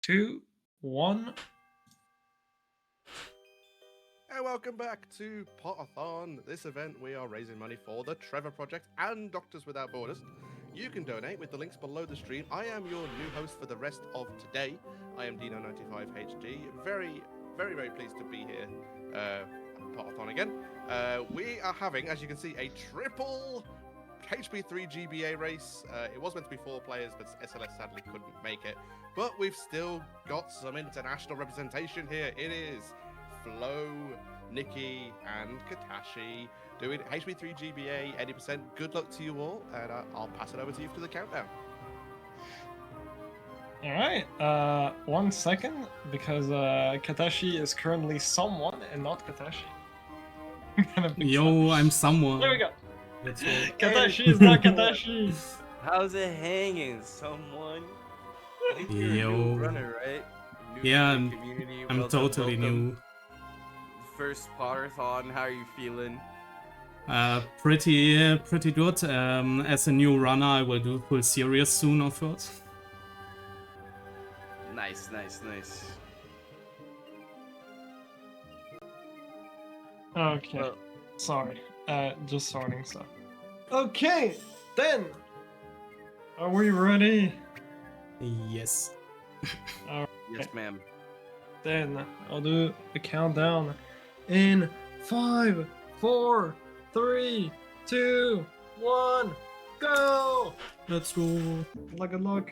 Two, one. And welcome back to Potterthon. This event, we are raising money for the Trevor Project and Doctors Without Borders. You can donate with the links below the stream. I am your new host for the rest of today. I am Dino95HD. Very pleased to be here at Potterthon again. We are having, as you can see, a triple HP3 GBA race. It was meant to be 4 players, but SLS sadly couldn't make it. But we've still got some international representation here. It is Flo, Nikki, and Katashi doing HP3 GBA 80%. Good luck to you all, and I'll pass it over to you for the countdown. Alright, 1 second, because Katashi is currently someone and not Katashi. Yo, I'm someone. There we go. Katashi is not Katashi. How's it hanging, someone? I think you're a Yo. new runner, right? New Yeah, to the community. I'm Welcome, totally welcome. new. First Potterthon, how are you feeling? Pretty good. As a new runner, I will do full series soon, of course. Nice. Okay, Well, sorry. Just sorting stuff. Okay, then. Are we ready? Yes. yes, ma'am. Then I'll do a countdown in 5, 4, 3, 2, 1, go! Let's go. Good luck.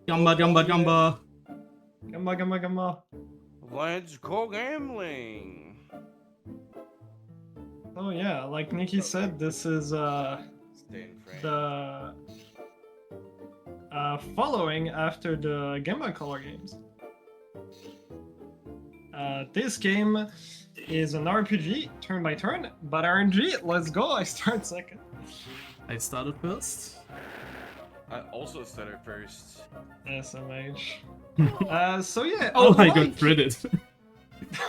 Jumba. Gamma. Let's go gambling. Oh yeah, like Nikki said, this is Stay in frame. the following after the Game Boy Color games. This game is an RPG, turn by turn, but RNG, let's go, I start second. I started first. I also started first. SMH. So yeah. Oh, I got unlike- credit.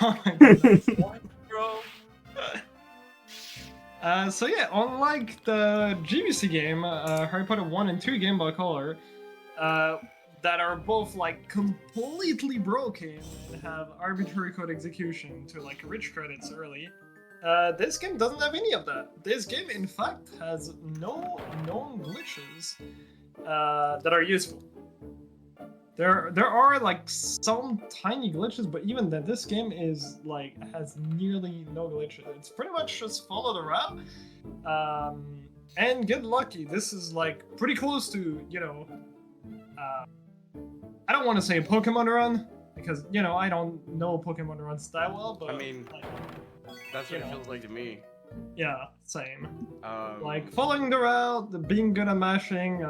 Oh my goodness. Bro. So yeah, unlike the GBC game, Harry Potter 1 and 2 Game Boy Color, that are both like completely broken and have arbitrary code execution to like rich credits early, this game doesn't have any of that. This game, in fact, has no known glitches that are useful. There are like some tiny glitches, but even then, this game is like has nearly no glitches. It's pretty much just follow the route, and get lucky. This is like pretty close to, you know, I don't want to say a Pokemon run because, you know, I don't know Pokemon runs that well, but I mean, like, that's what you it know. feels like to me. Yeah, same. Like Like, following the route, being good at mashing,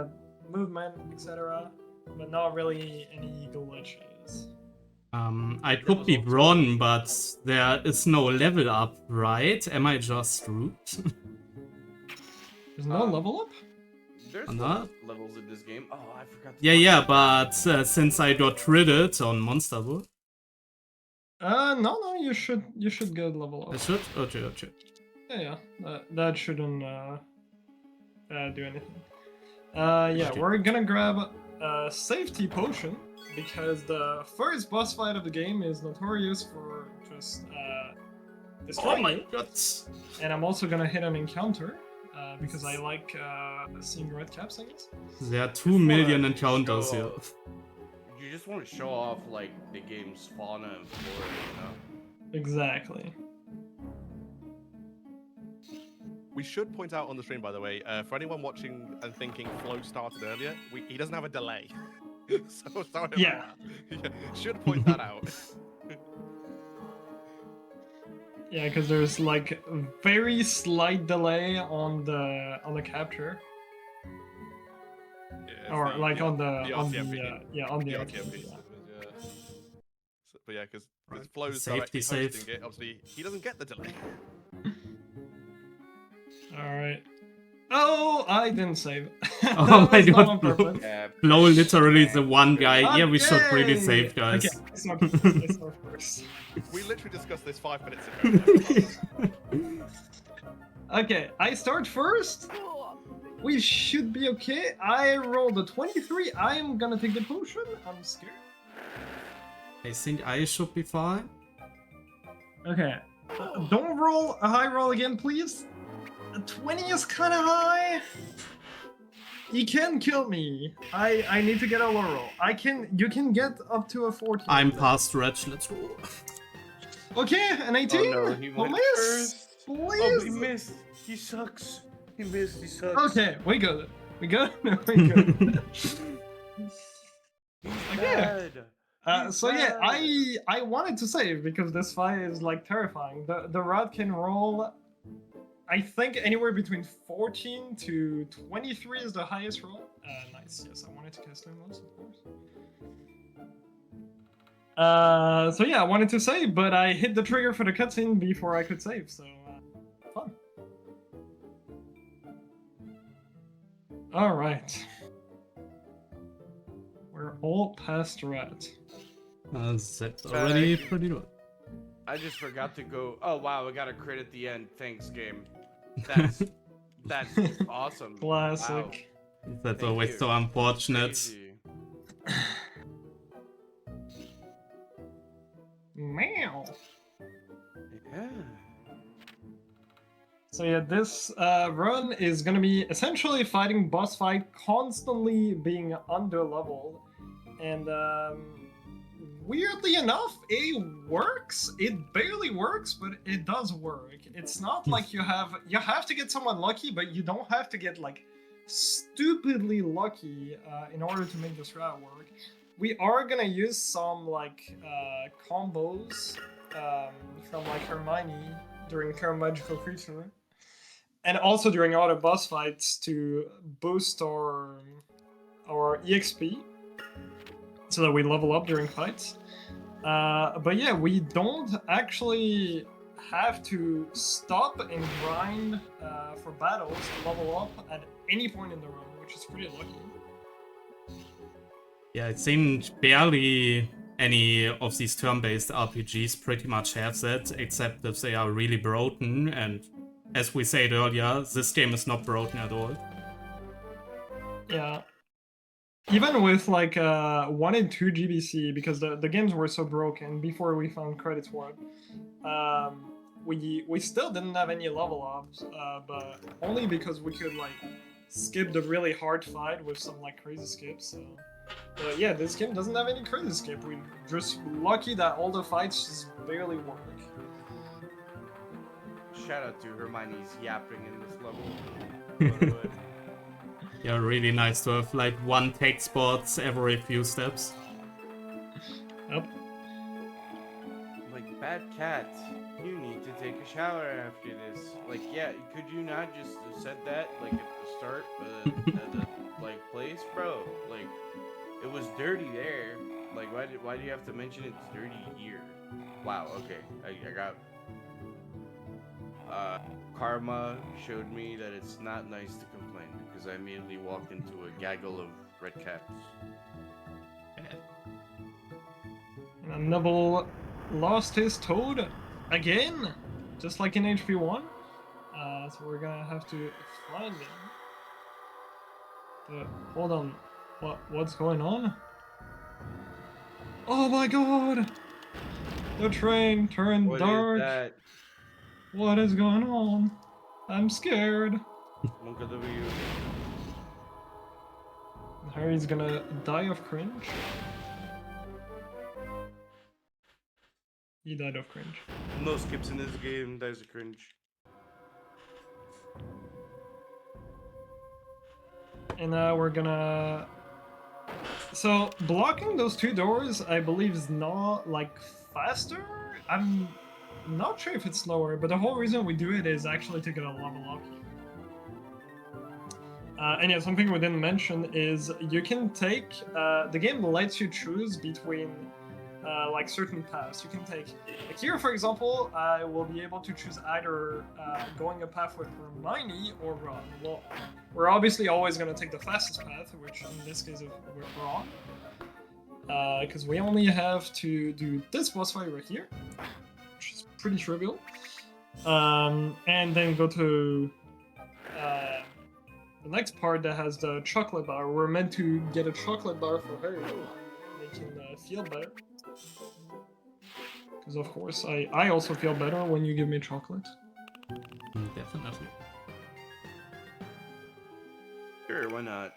movement, etc. But not really any glitches. I could be wrong, but there is no level up, right? Am I just screwed? There's no level up? there's Not? levels in this game. Oh, I forgot. Yeah, but since I got credit on Monster World, No, you should get level I up. should? Okay. Yeah, that shouldn't do anything. Yeah, Okay. we're gonna grab a safety potion because the first boss fight of the game is notorious for just Oh destroying my you. god! And I'm also gonna hit an encounter because I like seeing red caps, I guess. There are 2 million Wanna encounters show here. off. You just want to show off like the game's fauna and flora, you know? Exactly. We should point out on the stream, by the way, for anyone watching and thinking Flo started earlier, he doesn't have a delay. So sorry about Yeah. that. Yeah, should point that out. Yeah, because there's like a very slight delay on the capture, Yeah, or the- like the- on the RTM RTM piece piece. of it, yeah. So, but yeah, because Flo's Safety directly safe. hosting it, obviously he doesn't get the delay. All right. Oh, I didn't save. Oh That my was not god, on Flo. purpose. Yeah. Flo literally is the one guy. Yeah, we should really Okay. save, guys. Okay, I start first. I start first. We literally discussed this 5 minutes ago. Okay, I start first. We should be okay. I rolled a 23. I am gonna take the potion. I'm scared. I think I should be fine. Okay. Don't roll a high roll again, please. A 20 is kind of high. He can kill me. I need to get a low roll. You can get up to a 14. I'm past Reg, let's go. Okay, an 18. Oh no, he went Please, first. please. Oh, he missed. He sucks. He missed. He sucks. Okay, we good. We good. We good. He's Okay. bad. So yeah, I wanted to save because this fight is like terrifying. The rod can roll, I think anywhere between 14 to 23 is the highest roll. Nice. Yes, I wanted to cast Limos, of course. So yeah, I wanted to save, but I hit the trigger for the cutscene before I could save. So fun. All right. We're all past rat. That's already pretty good. I just forgot to go. Oh wow, I got a crit at the end. Thanks, game. That's awesome. Classic. That's Thank always you. so unfortunate. Crazy. Meow. Yeah. So yeah, this run is gonna be essentially fighting boss fight, constantly being under-leveled, and weirdly enough, it works. It barely works, but it does work. It's not like you have to get someone lucky, but you don't have to get like stupidly lucky in order to make this route work. We are gonna use some like combos from like Hermione during Current Magical Creature, and also during other boss fights to boost our EXP, so that we level up during fights. But yeah, we don't actually have to stop and grind for battles to level up at any point in the run, which is pretty lucky. Yeah, it seemed barely any of these turn-based RPGs pretty much have that, except if they are really broken, and as we said earlier, this game is not broken at all. Yeah. Even with like 1 and 2 GBC, because the games were so broken before we found credits for it, we still didn't have any level ups, but only because we could like skip the really hard fight with some like crazy skips. So. But yeah, this game doesn't have any crazy skip. We're just lucky that all the fights just barely work. Shout out to Hermione's yapping in this level. Yeah, really nice to have like one tech spots every few steps. Yep. Like, bad cat, you need to take a shower after this. Like, yeah, could you not just have said that like at the start, but at the like place, bro? Like, it was dirty there. Like, why do you have to mention it's dirty here? Wow. Okay, I got. Karma showed me that it's not nice to complain because I immediately walked into a gaggle of red caps. And Neville lost his toad again, just like in HP1. So we're gonna have to find him. But hold on, what's going on? Oh my god! The train turned What dark. is that? What is going on? I'm scared. Monka W. Harry's gonna die of cringe. He died of cringe. No skips in this game. That is a cringe. And now we're gonna... So, blocking those two doors, I believe, is not, like, faster? I'm not sure if it's slower, but the whole reason we do it is actually to get a level up. And yeah, something we didn't mention is you can take... the game lets you choose between, like, certain paths. You can take... Like here, for example, I will be able to choose either going a path with Hermione or Ron. Well, we're obviously always going to take the fastest path, which in this case is with Ron. Because we only have to do this boss fight right here, which is pretty trivial. And then go to the next part that has the chocolate bar. We're meant to get a chocolate bar for her, making feel better. Because of course, I also feel better when you give me chocolate. Definitely. Sure, why not?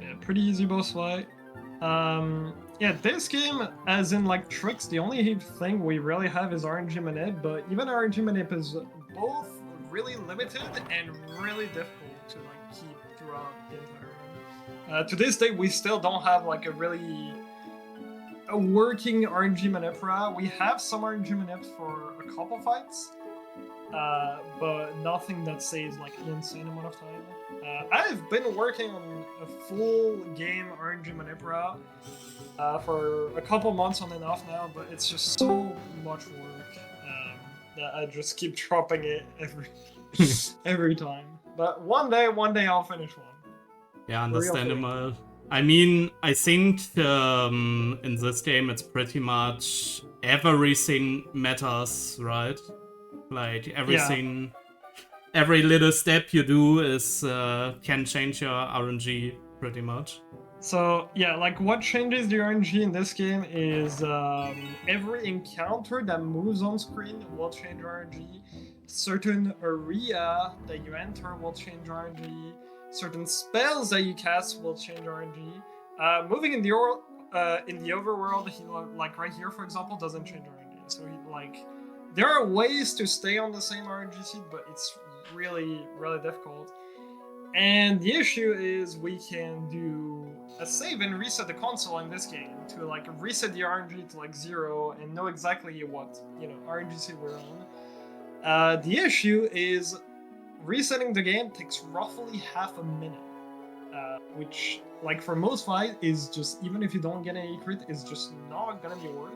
Yeah, pretty easy boss fight. Yeah, this game, as in like tricks, the only thing we really have is RNG manip, but even RNG manip is both really limited and really difficult to like keep throughout the entire. To this day, we still don't have like a working RNG manipra. We have some RNG manips for a couple fights, but nothing that saves like an insane amount of time. I've been working on a full game RNG manipra for a couple months on and off now, but it's just so much work that I just keep dropping it every time. But one day I'll finish one. Yeah, understandable. I mean, I think in this game it's pretty much everything matters, right? Like everything, every little step you do is can change your RNG pretty much. So yeah, like what changes the RNG in this game is every encounter that moves on screen will change RNG. Certain area that you enter will change RNG. Certain spells that you cast will change RNG. Moving in the overworld, like right here, for example, doesn't change RNG. So there are ways to stay on the same RNG seed, but it's really, really difficult. And the issue is we can do a save and reset the console in this game to like reset the RNG to like 0 and know exactly what RNG seed we're on. The issue is resetting the game takes roughly half a minute, which like for most fights is just, even if you don't get any crit, is just not gonna be worth.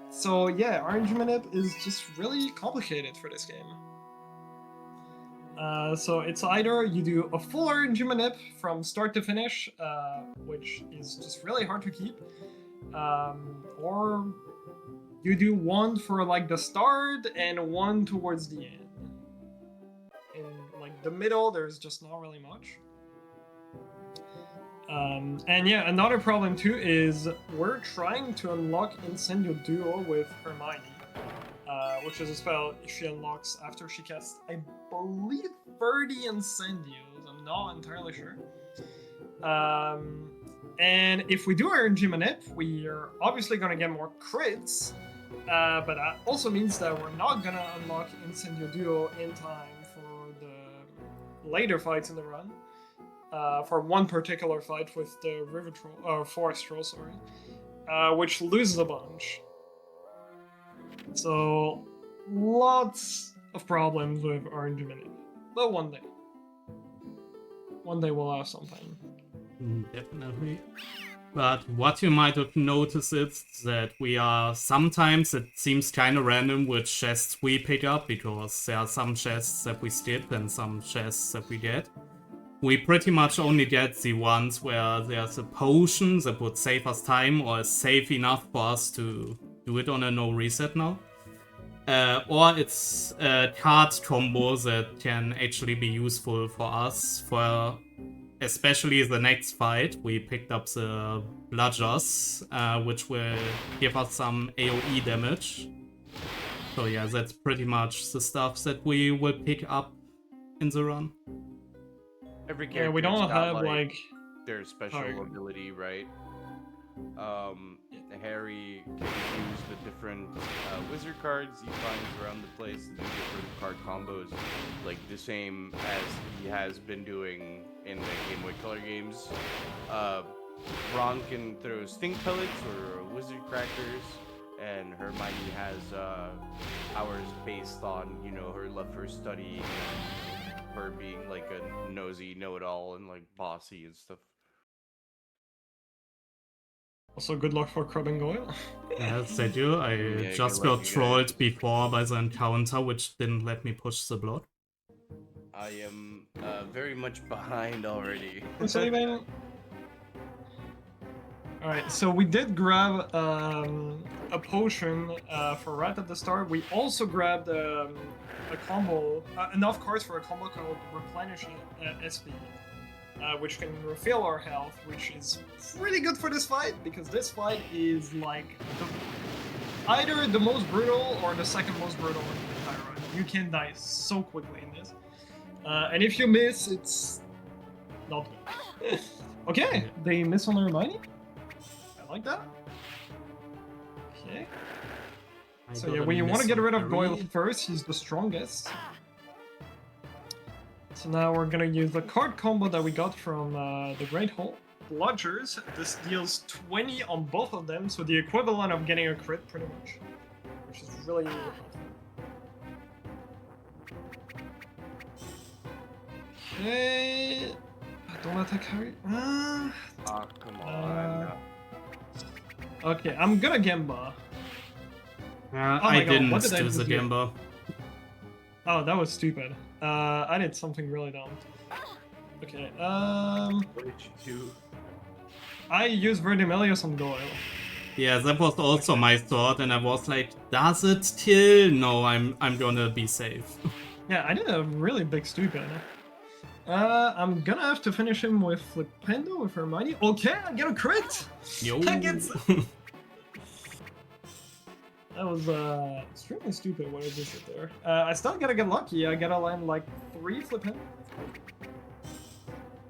So yeah, RNG manip is just really complicated for this game. So it's either you do a full RNG manip from start to finish, which is just really hard to keep, or you do one for like the start and one towards the end. In like the middle, there's just not really much. And yeah, another problem too is we're trying to unlock Incendio Duo with Hermione. Which is a spell she unlocks after she casts, I believe, 30 Incendios. I'm not entirely sure. And if we do RNG manip, we are obviously going to get more crits, but that also means that we're not going to unlock Incendio Duo in time for the later fights in the run. For one particular fight with the River Troll, Forest Troll, sorry, which loses a bunch. So, lots of problems with RNG manip. But one day we'll have something. Definitely. But what you might have noticed is that we are sometimes, it seems kind of random which chests we pick up, because there are some chests that we skip and some chests that we get. We pretty much only get the ones where there's a potion that would save us time or is safe enough for us to do it on a no reset now. Or it's a card combo that can actually be useful for us for especially the next fight. We picked up the Bludgers, which will give us some AoE damage. So yeah, that's pretty much the stuff that we will pick up in the run. Every character we don't have like their special ability, right? Harry can use the different wizard cards he finds around the place to do different card combos, like the same as he has been doing in the Game Boy Color games. Ron can throw stink pellets or wizard crackers, and Hermione has powers based on, her love for study, and her being like a nosy know-it-all and like bossy and stuff. Also, good luck for Crab and Goyle. Yes, I do. I just got trolled before by the encounter, which didn't let me push the block. I am very much behind already. I'm saving. Alright, so we did grab a potion for right at the start. We also grabbed a combo, enough cards for a combo called Replenishing SP, which can refill our health, which is pretty good for this fight, because this fight is like either the most brutal or the second most brutal in the entire run. You can die so quickly in this. And if you miss, it's not good. Okay, they miss on their money. I like that. Okay. So yeah, we want to get rid of Goyle first. He's the strongest. So now we're gonna use the card combo that we got from the Great Hall. Bludgers. This deals 20 on both of them, so the equivalent of getting a crit, pretty much. Which is really helpful. Okay. Don't attack Harry. Oh, come on. Okay, I'm gonna Gemba. I God, didn't what did I do do the here? Gemba. Oh, that was stupid. I did something really dumb. Okay, What did you do? I used Verdimelius on Goyle. Yeah, that was also my thought, and I was like, does it kill? No, I'm gonna be safe. Yeah, I did a really big stupid. I'm gonna have to finish him with Flipendo with Hermione. Okay, I get a crit! Yo. I get... That was extremely stupid what I just did there. I still gotta get lucky. I gotta land like 3 Flipendo.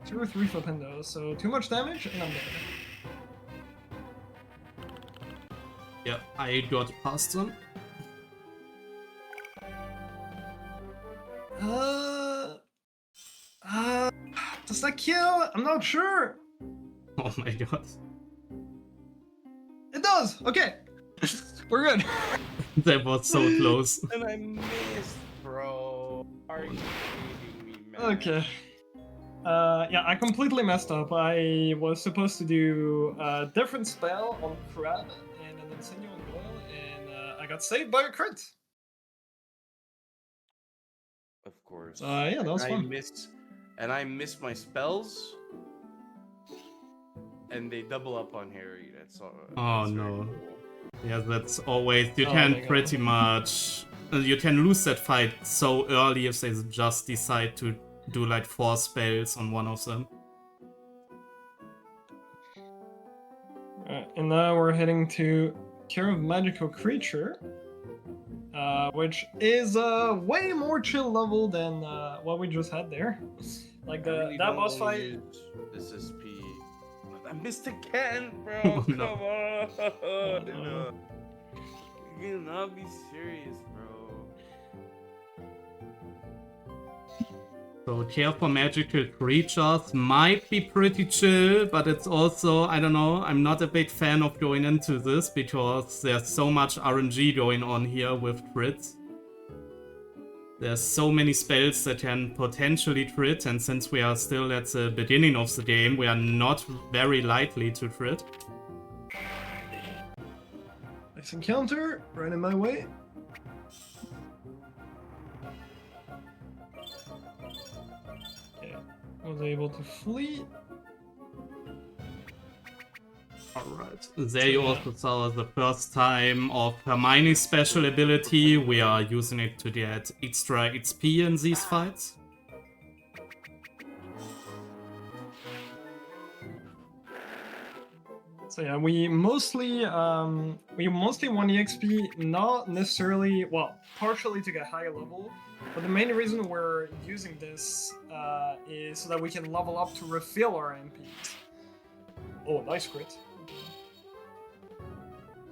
2 or 3 Flipendos, so too much damage and I'm dead. Yeah, I got past them. Does that kill? I'm not sure. Oh my god. It does. Okay, we're good. That was so close. And I missed, bro. Are you kidding me, man? Okay. Yeah, I completely messed up. I was supposed to do a different spell on Crab and an Incendio on Goyle, and I got saved by a crit. Of course. Yeah, that was fun. I miss my spells. And they double up on Harry. That's all. Oh that's very no. cool. Yeah, that's always... You Oh, can my God. pretty much... You can lose that fight so early if they just decide to do like 4 spells on one of them. Alright, and now we're heading to Care of Magical Creature, which is a way more chill level than what we just had there. Like I really that don't boss wanna fight. use This SP. I missed again, bro. Oh, Come no. on. You cannot be serious, bro. So Care for Magical Creatures might be pretty chill, but it's also, I don't know, I'm not a big fan of going into this because there's so much RNG going on here with crits. There's so many spells that can potentially crit, and since we are still at the beginning of the game, we are not very likely to crit. Nice encounter, right in my way. Okay, was able to flee. Alright, there you also saw the first time of Hermione's special ability. We are using it to get extra XP in these fights. So yeah, we mostly want the XP, not necessarily, well, partially to get higher level, but the main reason we're using this is so that we can level up to refill our MPs. Oh, nice crit.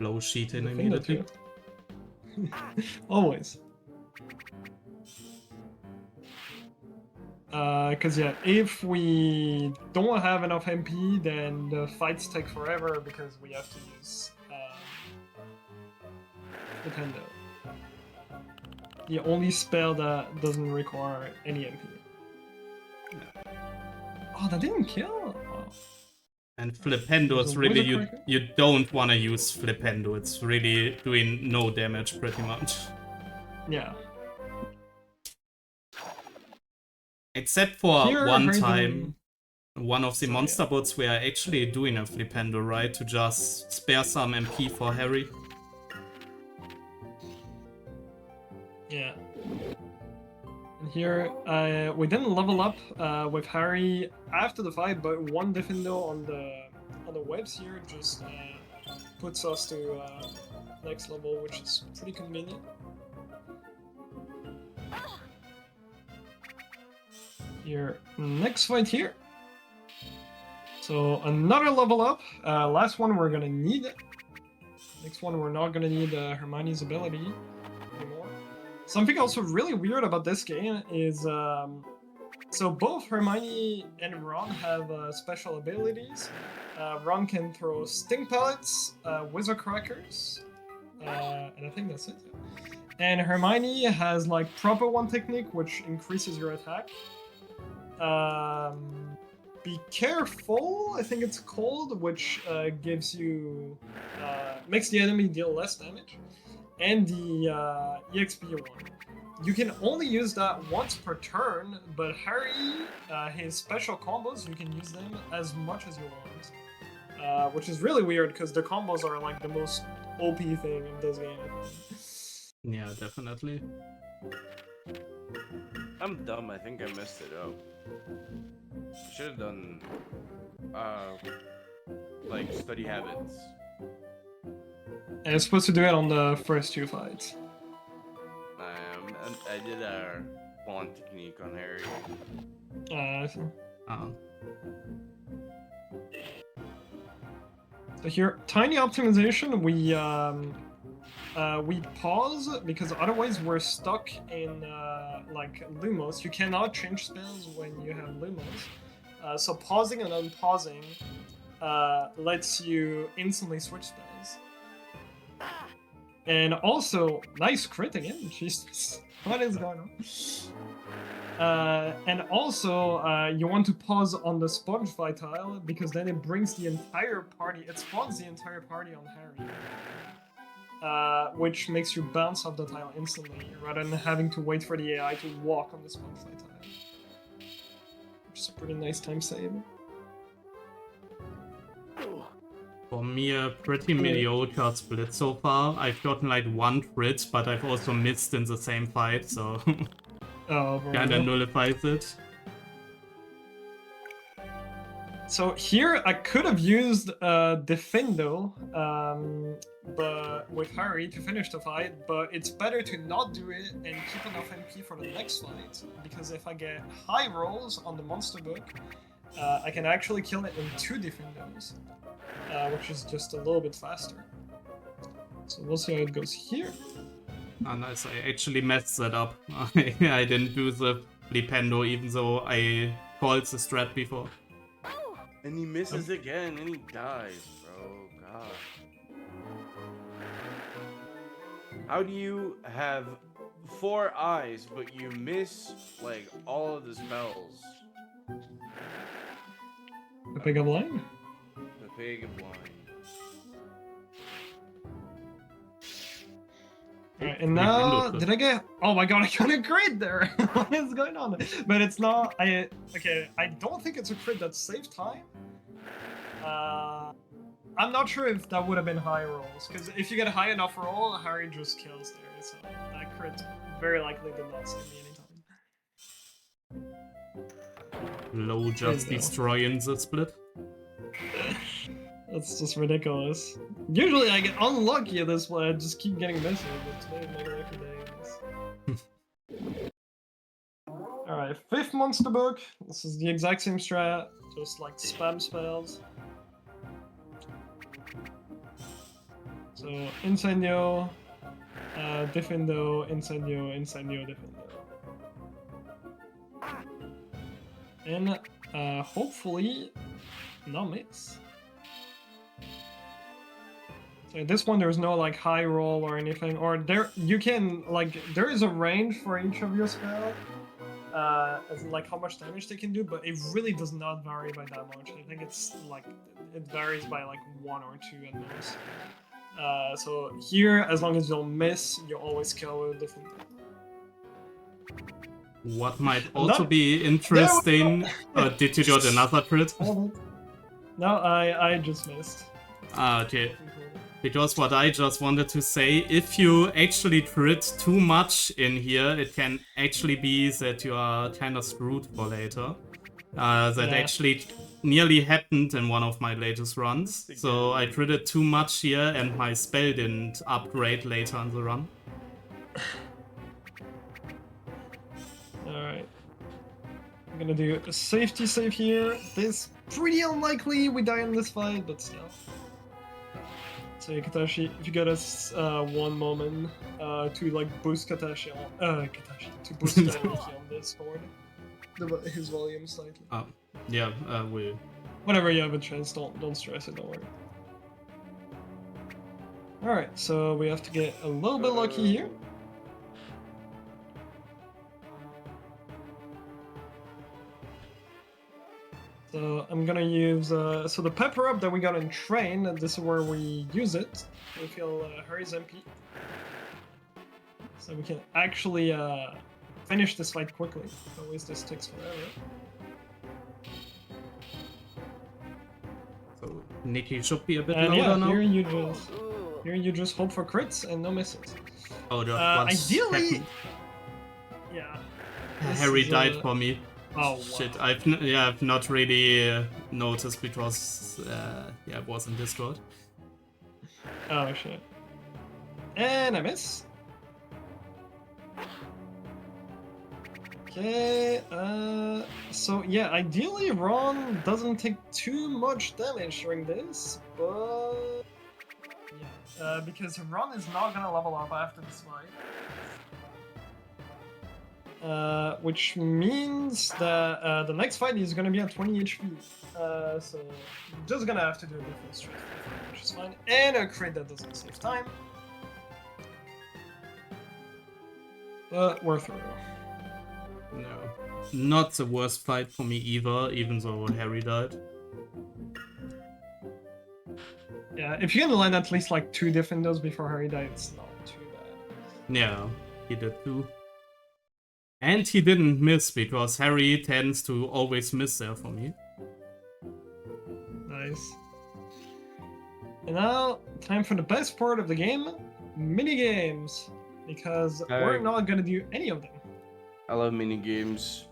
Low sheet in Defend it immediately. too. Always. Because yeah, if we don't have enough MP, then the fights take forever because we have to use Nintendo. The only spell that doesn't require any MP. Oh, that didn't kill? Oh. And Flipendo is So really, Wizard Cracker? you don't want to use Flipendo. It's really doing no damage pretty much. Yeah. Except for Here, one Harry time. one of the So, monster bots we are actually doing a Flipendo, right? To just spare some MP for Harry. Yeah. And here, we didn't level up with Harry after the fight, but one Diffindo on the webs here just puts us to next level, which is pretty convenient. Here, next fight here. So another level up. Last one we're gonna need. Next one we're not gonna need Hermione's ability anymore. Something also really weird about this game is so both Hermione and Ron have special abilities. Ron can throw stink pellets, wizard crackers, and I think that's it. And Hermione has like proper one technique, which increases your attack. Be careful, I think it's called, which gives you makes the enemy deal less damage, and the EXP one. You can only use that once per turn, but Harry, his special combos, you can use them as much as you want, which is really weird because the combos are like the most OP thing in this game. Yeah, definitely. I'm dumb. I think I messed it up. Should have done, like study habits. And it's supposed to do it on the first two fights. I did a bond technique on Harry. Oh. So here, tiny optimization. We pause because otherwise we're stuck in like Lumos. You cannot change spells when you have Lumos. So pausing and unpausing lets you instantly switch spells. And also, nice crit again. Jesus, what is going on? And also, you want to pause on the sponge tile because then it brings the entire party. It spawns the entire party on Harry. Which makes you bounce off the tile instantly, rather than having to wait for the AI to walk on the sponge tile. Which is a pretty nice time save. For me, a pretty mediocre split so far. I've gotten like one crit, but I've also missed in the same fight, so kinda nullifies it. So here I could have used Defendo, but with Harry to finish the fight, but it's better to not do it and keep enough MP for the next fight, because if I get high rolls on the monster book, I can actually kill it in 2 Defendos, which is just a little bit faster. So we'll see how it goes here. Ah, nice, I actually messed that up. I didn't do the Flipendo even though I called the strat before. And he misses again, and he dies, bro. God. How do you have 4 eyes, but you miss, like, all of the spells? The Pig of Line? The Pig of Wine. Alright, and now, did I get... Oh my god, I got a crit there! What is going on? But it's not... Okay, I don't think it's a crit that saved time. I'm not sure if that would have been high rolls, because if you get a high enough roll, Harry just kills there, so that crit very likely did not save me anytime. Low just destroying the split. That's just ridiculous. Usually I get unlucky at this one, I just keep getting misses, but today made a lucky day, I guess. Alright, 5th monster book. This is the exact same strat, just like spam spells. So, Incendio, Defendo, Incendio, Incendio, Defendo. And hopefully not miss. So this one there's no like high roll or anything, or there you can like there is a range for each of your spell, as in like how much damage they can do, but it really does not vary by that much. I think it's like it varies by like 1 or 2 at most. So here, as long as you'll miss, you always kill with different. What might also be interesting. Did you get another crit? No, I just missed. Ah, okay. Because what I just wanted to say, if you actually crit too much in here, it can actually be that you are kind of screwed for later. That actually nearly happened in one of my latest runs. So I critted too much here and my spell didn't upgrade later in the run. Alright. I'm gonna do a safety save here. This pretty unlikely we die in this fight, but still. So Katashi, if you got us one moment to like boost Katashi to boost Katashi on this board, his volume slightly. Yeah, we. Whenever you have a chance, don't stress it. Don't worry. All right, so we have to get a little bit lucky here. So I'm gonna use so the pepper up that we got in train. This is where we use it. We feel Harry's MP, so we can actually finish this fight quickly. Otherwise, this takes forever. So Nikki should be a bit And louder now. Here you just hope for crits and no misses. Oh, ideally, happened. Yeah. Harry died for me. Oh, wow. Shit, I've not really noticed because it was in Discord. Oh shit. And I miss. Okay, so yeah, ideally Ron doesn't take too much damage during this, but yeah, because Ron is not gonna level up after this fight. Which means that the next fight is gonna be at 20 HP. So you're just gonna have to do a different straight fight, which is fine. And a crit that doesn't save time. But we're through. No. Not the worst fight for me either, even though Harry died. Yeah, if you can land at least like 2 defenders before Harry died, it's not too bad. Yeah, he did too. And he didn't miss, because Harry tends to always miss there for me. Nice. And now, time for the best part of the game, minigames. Because we're not gonna do any of them. I love mini games.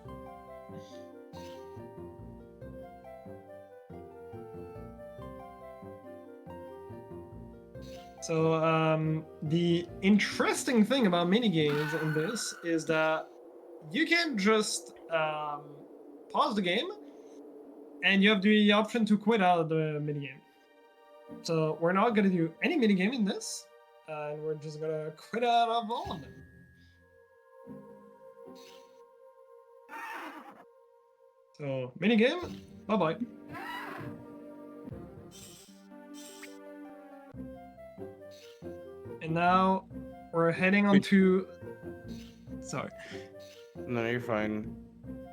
So, the interesting thing about minigames in this is that you can just pause the game, and you have the option to quit out of the minigame. So we're not gonna do any minigame in this, and we're just gonna quit out of all of them. So minigame, bye bye. And now we're heading on to. Sorry. No, you're fine.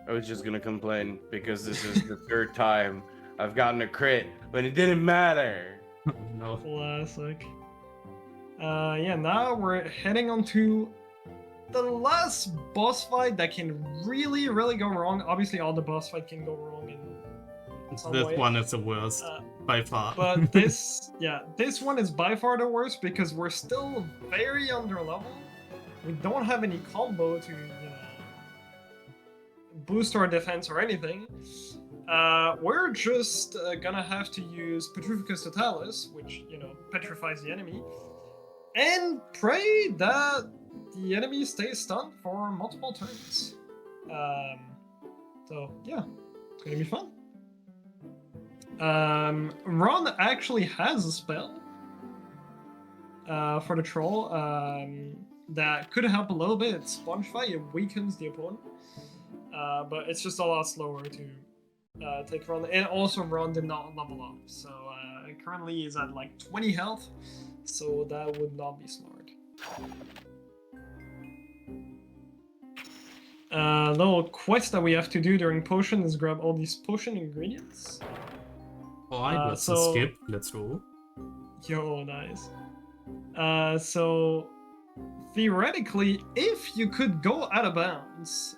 I was just gonna complain because this is the 3rd time I've gotten a crit, but it didn't matter. No. Classic. Yeah, now we're heading on to the last boss fight that can really, really go wrong. Obviously, all the boss fight can go wrong in some This way. one is the worst, by far. But this one is by far the worst because we're still very under level. We don't have any combo to, boost our defense or anything. We're just gonna have to use Petrificus Totalis, which, petrifies the enemy, and pray that the enemy stays stunned for multiple turns. So, yeah, it's gonna be fun. Ron actually has a spell for the troll that could help a little bit. It's Sponge Fight, it weakens the opponent, but it's just a lot slower to take Ron. And also Ron did not level up, so currently he's at like 20 health, so that would not be smart. Little quest that we have to do during potion is grab all these potion ingredients. Alright, let's skip. Let's go. Yo, nice. So theoretically, if you could go out of bounds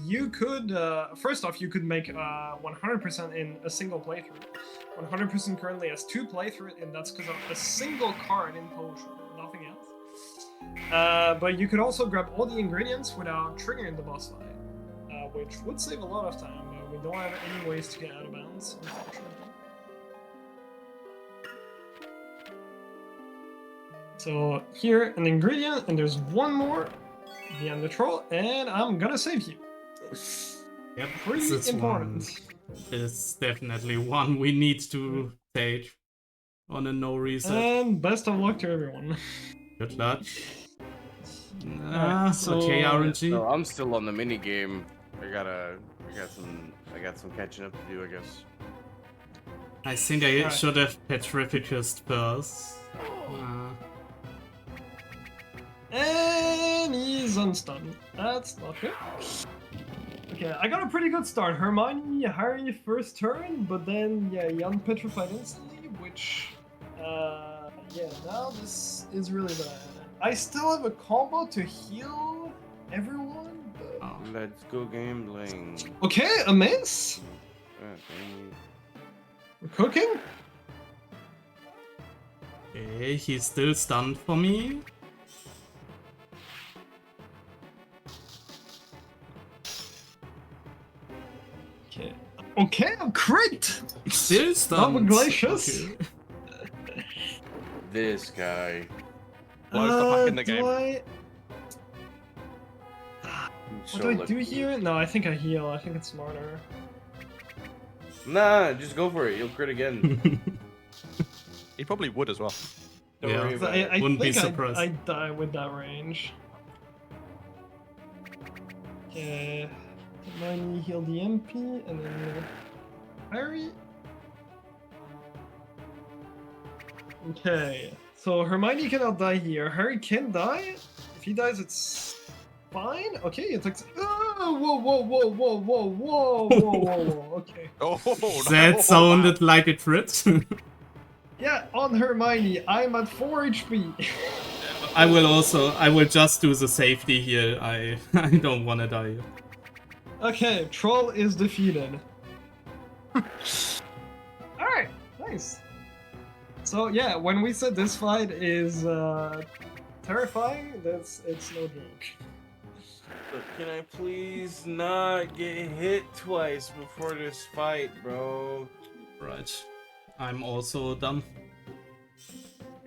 you could first off you could make 100% in a single playthrough. 100% currently has 2 playthroughs, and that's because of a single card in potion, nothing else. But you could also grab all the ingredients without triggering the boss fight, which would save a lot of time, but we don't have any ways to get out of bounds, unfortunately. So here, an ingredient, and there's one more, the Ender Troll, and I'm gonna save you. Yep, Pretty this important. one is definitely one we need to take on a no reset. And best of luck to everyone. Good luck. Alright, so- okay, RNG. So I'm still on the mini game. I got some catching up to do, I guess. I think I Alright. should have Petrificus first. And he's unstunned. That's not good. Okay, I got a pretty good start. Hermione, Harry first turn, but then yeah, he unpetrified instantly, which yeah, now this is really bad. I still have a combo to heal everyone, but... Oh. Let's go gambling. Okay, a miss? God dang We're cooking? Okay, he's still stunned for me. Okay. Okay, a crit! Still stunned. Glacius. Okay. it. This guy. Blows the puck in the do game. What do I do here? No, I think I heal. I think it's smarter. Nah, just go for it. You'll crit again. He probably would as well. Don't Yeah. worry So about I, it. I Wouldn't be think surprised. I die with that range. Okay. Hermione heal the MP, and then Harry. Okay. So Hermione cannot die here. Harry can die. If he dies, it's fine. Okay, it takes. Oh, whoa, whoa, whoa, whoa, whoa, whoa, whoa, whoa, whoa. Okay. Oh, That sounded like a crit. Yeah, on Hermione, I'm at 4 HP. I will just do the safety here. I don't want to die. Okay, Troll is defeated. Alright, nice. So yeah, when we said this fight is terrifying, it's no joke. Look, can I please not get hit twice before this fight, bro? Right. I'm also done.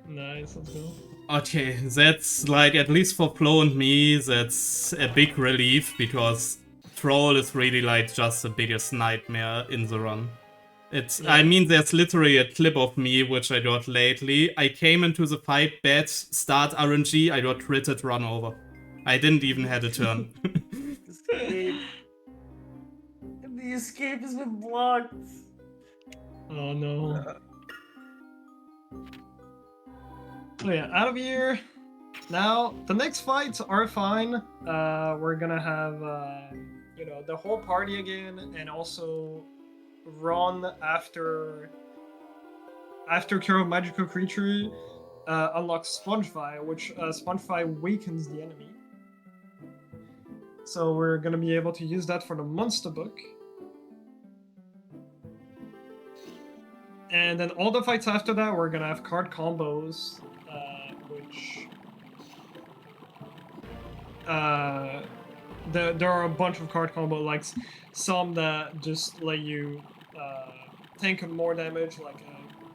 Nice, let's go. Okay, that's like, at least for Flo and me, that's a big relief, because Troll is really like just the biggest nightmare in the run. It's, Yeah. I mean, there's literally a clip of me, which I got lately. I came into the fight, bet, start RNG, I got critted, run over. I didn't even have a turn. Escape. The escape has been blocked. Oh no. So yeah, out of here. Now, the next fights are fine. We're gonna have, you know, the whole party again, and also run after Cure of Magical Creature unlocks Spongefy, which Spongefy weakens the enemy. So we're gonna be able to use that for the monster book. And then all the fights after that, we're gonna have card combos, which there are a bunch of card combo, like some that just let you tank more damage, like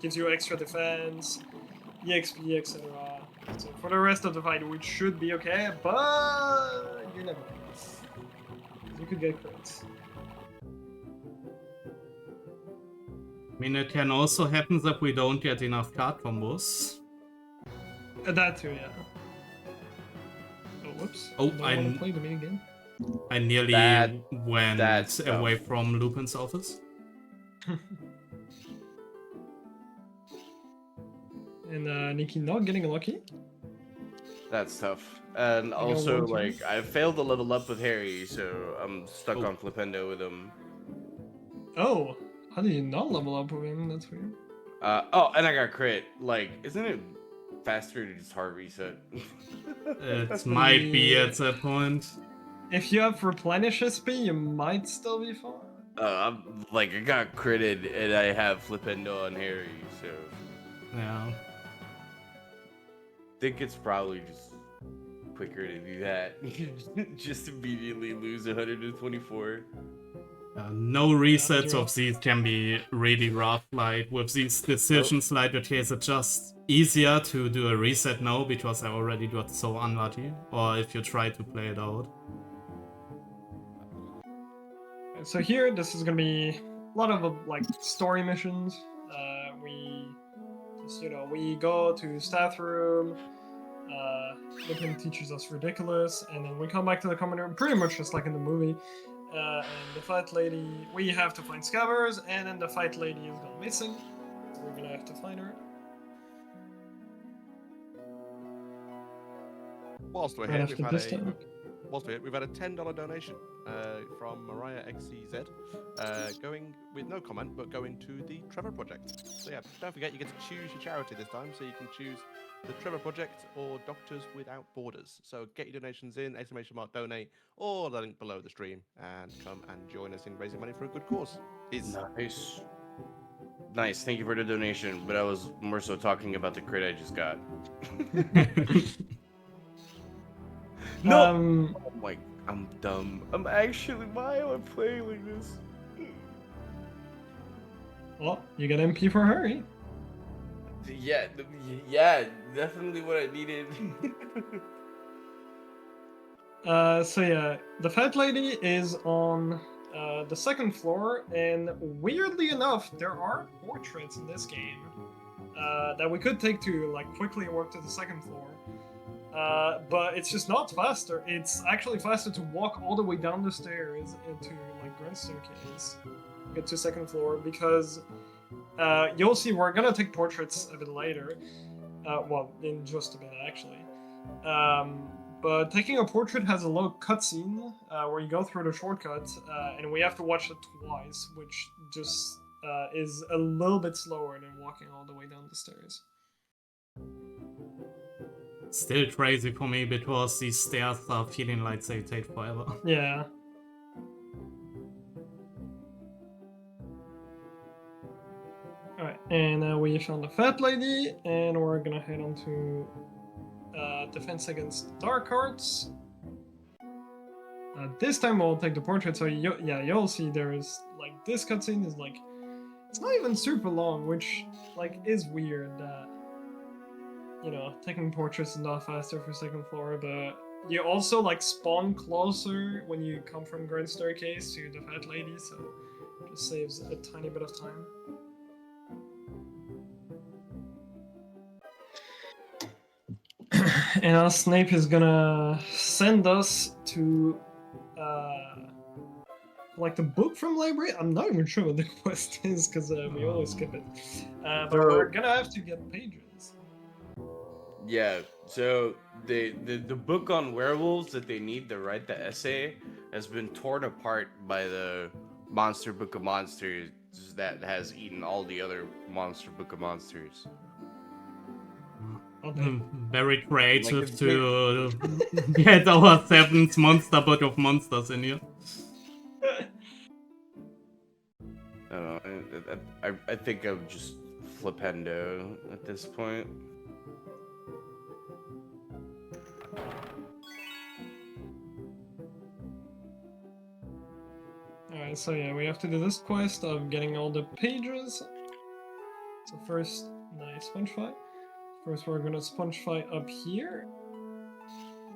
gives you extra defense, EXP, etc. So for the rest of the fight, we should be okay, but you never know. You could get crits. I mean, it can also happen that we don't get enough card combos. That too, yeah. Oh, whoops. Oh, Don't want to play the minigame. I nearly went that's away tough. from Lupin's office. And Nikki not getting lucky. That's tough. And got also, one turn. like, I failed to level up with Harry, so I'm stuck Oh. on Flipendo with him. Oh, how did you not level up with him? That's weird. Oh, and I got crit. Like, isn't it faster to just hard reset? It might be at that point. if you have replenish SP, you might still be fine. I'm like I got critted and I have Flipendo on Harry, so Yeah. I think it's probably just quicker to do that. Just immediately lose 124. No resets of these can be really rough. Like with these decisions, like okay, is it just easier to do a reset now because I already got so unlucky, or if you try to play it out. So here, this is gonna be a lot of like story missions. We just we go to staff room. Lupin teaches us ridiculous, and then we come back to the common room, pretty much just like in the movie. And the fight lady, we have to find scabbers, and then the fight lady is gone missing. So we're gonna have to find her. Whilst we're Right here, after this time. we've had a $10 donation from Mariah XCZ, going with no comment, but going to the Trevor Project. So yeah, don't forget you get to choose your charity this time, so you can choose the Trevor Project or Doctors Without Borders. So get your donations in, !donate, or the link below the stream, and come and join us in raising money for a good cause. Nice. Nice, thank you for the donation, but I was more so talking about the crit I just got. No! Oh my, I'm dumb. I'm actually, why am I playing like this? Well, you get MP for Harry. Yeah, definitely what I needed. So yeah, the fat lady is on the second floor, and weirdly enough, there are portraits in this game that we could take to like quickly work to the second floor. But it's just not faster. It's actually faster to walk all the way down the stairs into like Grand Staircase, get to second floor, because you'll see we're gonna take portraits a bit later. Well, in just a bit actually. But taking a portrait has a low cutscene where you go through the shortcut, and we have to watch it twice, which just is a little bit slower than walking all the way down the stairs. Still crazy for me because these stairs are feeling like they take forever. Yeah. Alright, and we found the fat lady, and we're gonna head on to defense against dark arts. This time we'll take the portrait, so you'll see there's like this cutscene is like it's not even super long, which like is weird that taking portraits is not faster for second floor, but you also like spawn closer when you come from Grand Staircase to the fat lady, so it just saves a tiny bit of time. And now Snape is gonna send us to like the book from library. I'm not even sure what the quest is because we always skip it. But we're gonna have to get pages. Yeah, so the book on werewolves that they need to write the essay has been torn apart by the Monster Book of Monsters that has eaten all the other Monster Book of Monsters. Very creative to get our 7th Monster Book of Monsters in here. I don't know, I think I'm just Flipendo at this point. Alright, so yeah, we have to do this quest of getting all the pages. So first, nice sponge fight. First, we're gonna sponge fight up here.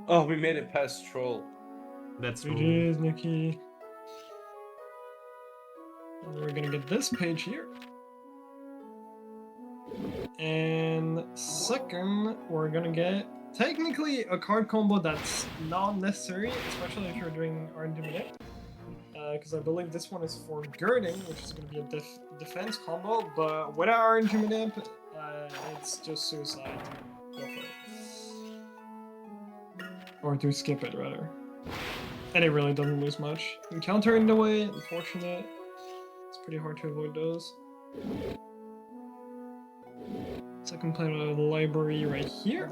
Oh, we made it past Troll. That's GG's, Nikki. And we're gonna get this page here. And second, we're gonna get technically a card combo that's not necessary, especially if you're doing RNG. Because I believe this one is for girding, which is going to be a defense combo, but without RNG manip, it's just suicide to go for it. Or to skip it, rather. And it really doesn't lose much. Encounter in the way, unfortunate. It's pretty hard to avoid those. Second plate of the library right here.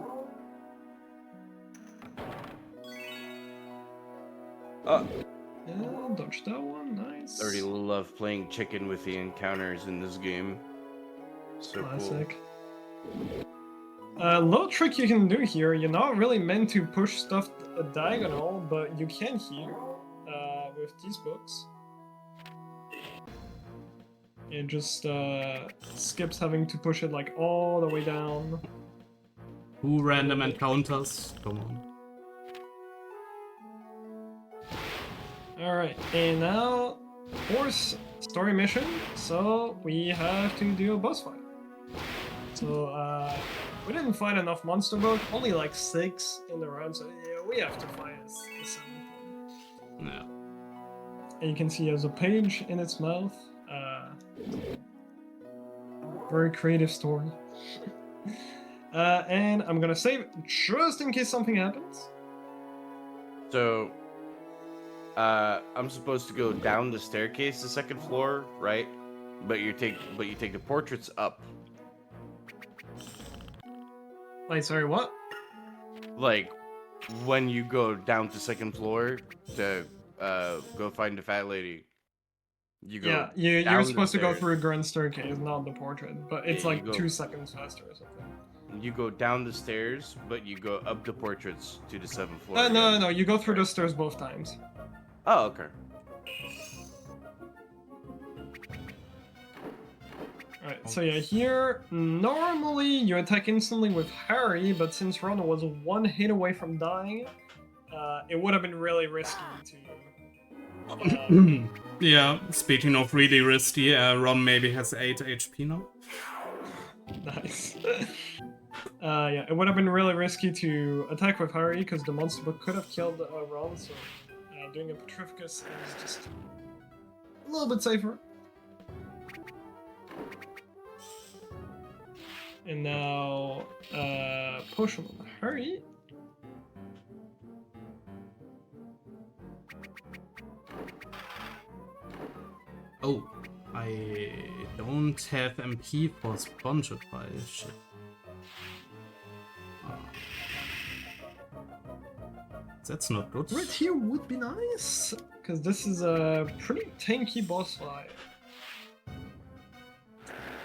Yeah, dodge that one, nice. Already love playing chicken with the encounters in this game. So Classic. Little trick you can do here, you're not really meant to push stuff diagonal, but you can here with these books. It just skips having to push it like all the way down. Who random encounters? Come on. Alright, and now, fourth story mission, so we have to do a boss fight. So, we didn't find enough monster book, only like 6 in the round, so yeah, we have to find the 7th one. Yeah. And you can see there's a page in its mouth. Very creative story. And I'm gonna save just in case something happens. So, I'm supposed to go down the staircase, the 2nd floor, right? But you take the portraits up. Wait, sorry, what? Like, when you go down to 2nd floor to go find the fat lady, you go. Yeah, you're down the supposed to go stairs. through a grand staircase, not the portrait, but it's Yeah, you like go- 2 seconds faster or something. You go down the stairs, but you go up the portraits to the 7th floor. No, again. no, you go through the stairs both times. Oh, okay. Alright, so yeah, here, normally you attack instantly with Harry, but since Ron was 1 hit away from dying, it would have been really risky to... Yeah, speaking of really risky, Ron maybe has 8 HP now. Nice. Yeah, it would have been really risky to attack with Harry, because the monster book could have killed Ron, so doing a Petrificus is just a little bit safer. And now, push on Harry. Oh, I don't have MP for Spongify. Shit. That's not good. Right here would be nice, because this is a pretty tanky boss fight.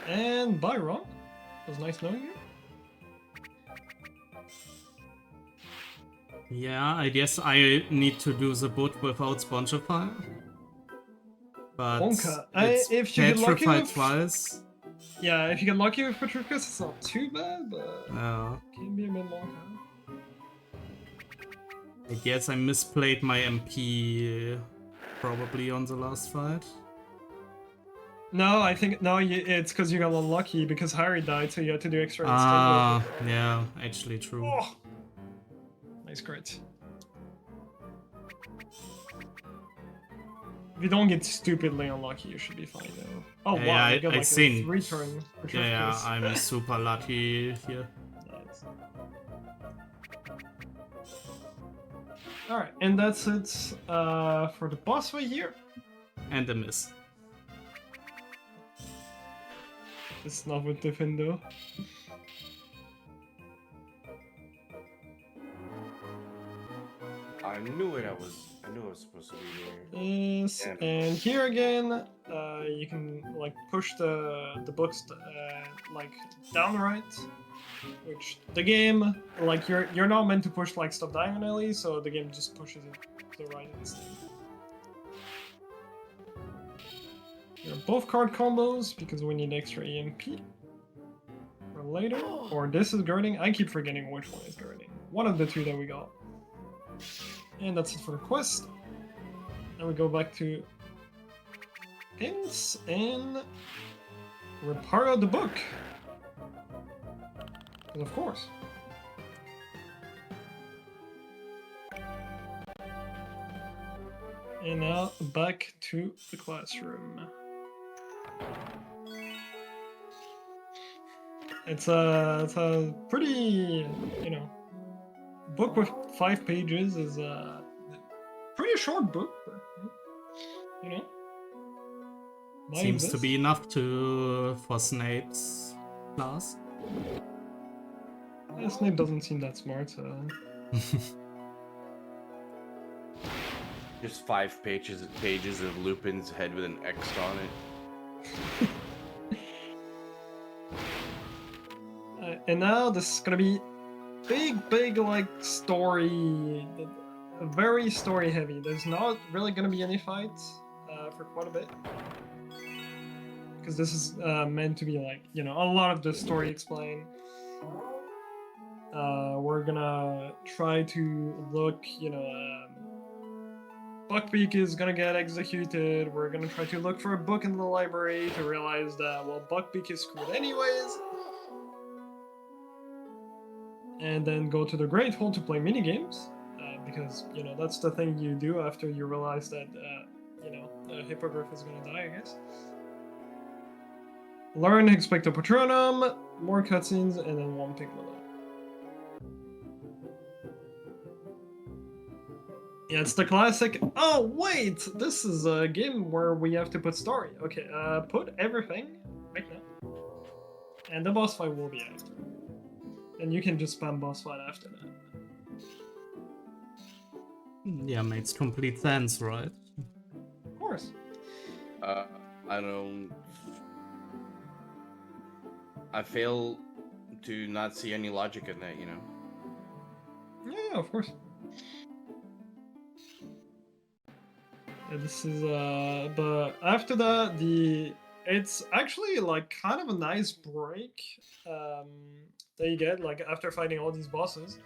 And bye, Ron. It was nice knowing you. Yeah, I guess I need to do the boot without Spongify. But Wonka. it's If you get lucky petrified with- twice. Yeah, if you get lucky with Petrificus, it's not too bad, but Yeah. can be a bit longer. I guess I misplayed my MP probably on the last fight. No, I think it's because you got unlucky because Harry died, so you had to do extra Ah, instead. yeah, actually true. Oh. Nice crit. If you don't get stupidly unlucky, you should be fine though. Oh Yeah, wow, I- you got I like think- a 3-turn. Yeah, I'm super lucky here. Nice. Alright, and that's it for the boss fight here. And a miss. It's not with Defendo. I knew it. I knew I was supposed to be there. Yes, Yeah. and here again, you can like push the books like down right, which the game like you're not meant to push like stuff diagonally, so the game just pushes it to the right instead. They're both card combos because we need extra EMP for later. Or this is guarding. I keep forgetting which one is guarding. One of the two that we got. And that's it for the quest. Now we go back to hints and reparo the book. And of course. And now back to the classroom. It's a pretty, book with 5 pages is a pretty short book, but might Seems to exist. be enough for Snape's class. Snape doesn't seem that smart, so. Just 5 pages of Lupin's head with an X on it. And now this is gonna be big like story, very story heavy. There's not really gonna be any fights for quite a bit, because this is meant to be like, you know, a lot of the story explained. We're gonna try to look, you know, Buckbeak is gonna get executed. We're gonna try to look for a book in the library to realize that, well, Buckbeak is screwed anyways. And then go to the Great Hall to play minigames, because, you know, that's the thing you do after you realize that, you know, the Hippogriff is gonna die, I guess. Learn Expecto Patronum, more cutscenes, and then 1 Pigmalot. Yeah, it's the classic, oh wait, this is a game where we have to put story. Okay, put everything right now. And the boss fight will be after. And you can just spam boss fight after that. Yeah, makes complete sense, right? Of course. I fail to not see any logic in that, you know? Yeah, of course. This is but after that, it's actually like kind of a nice break that you get like after fighting all these bosses,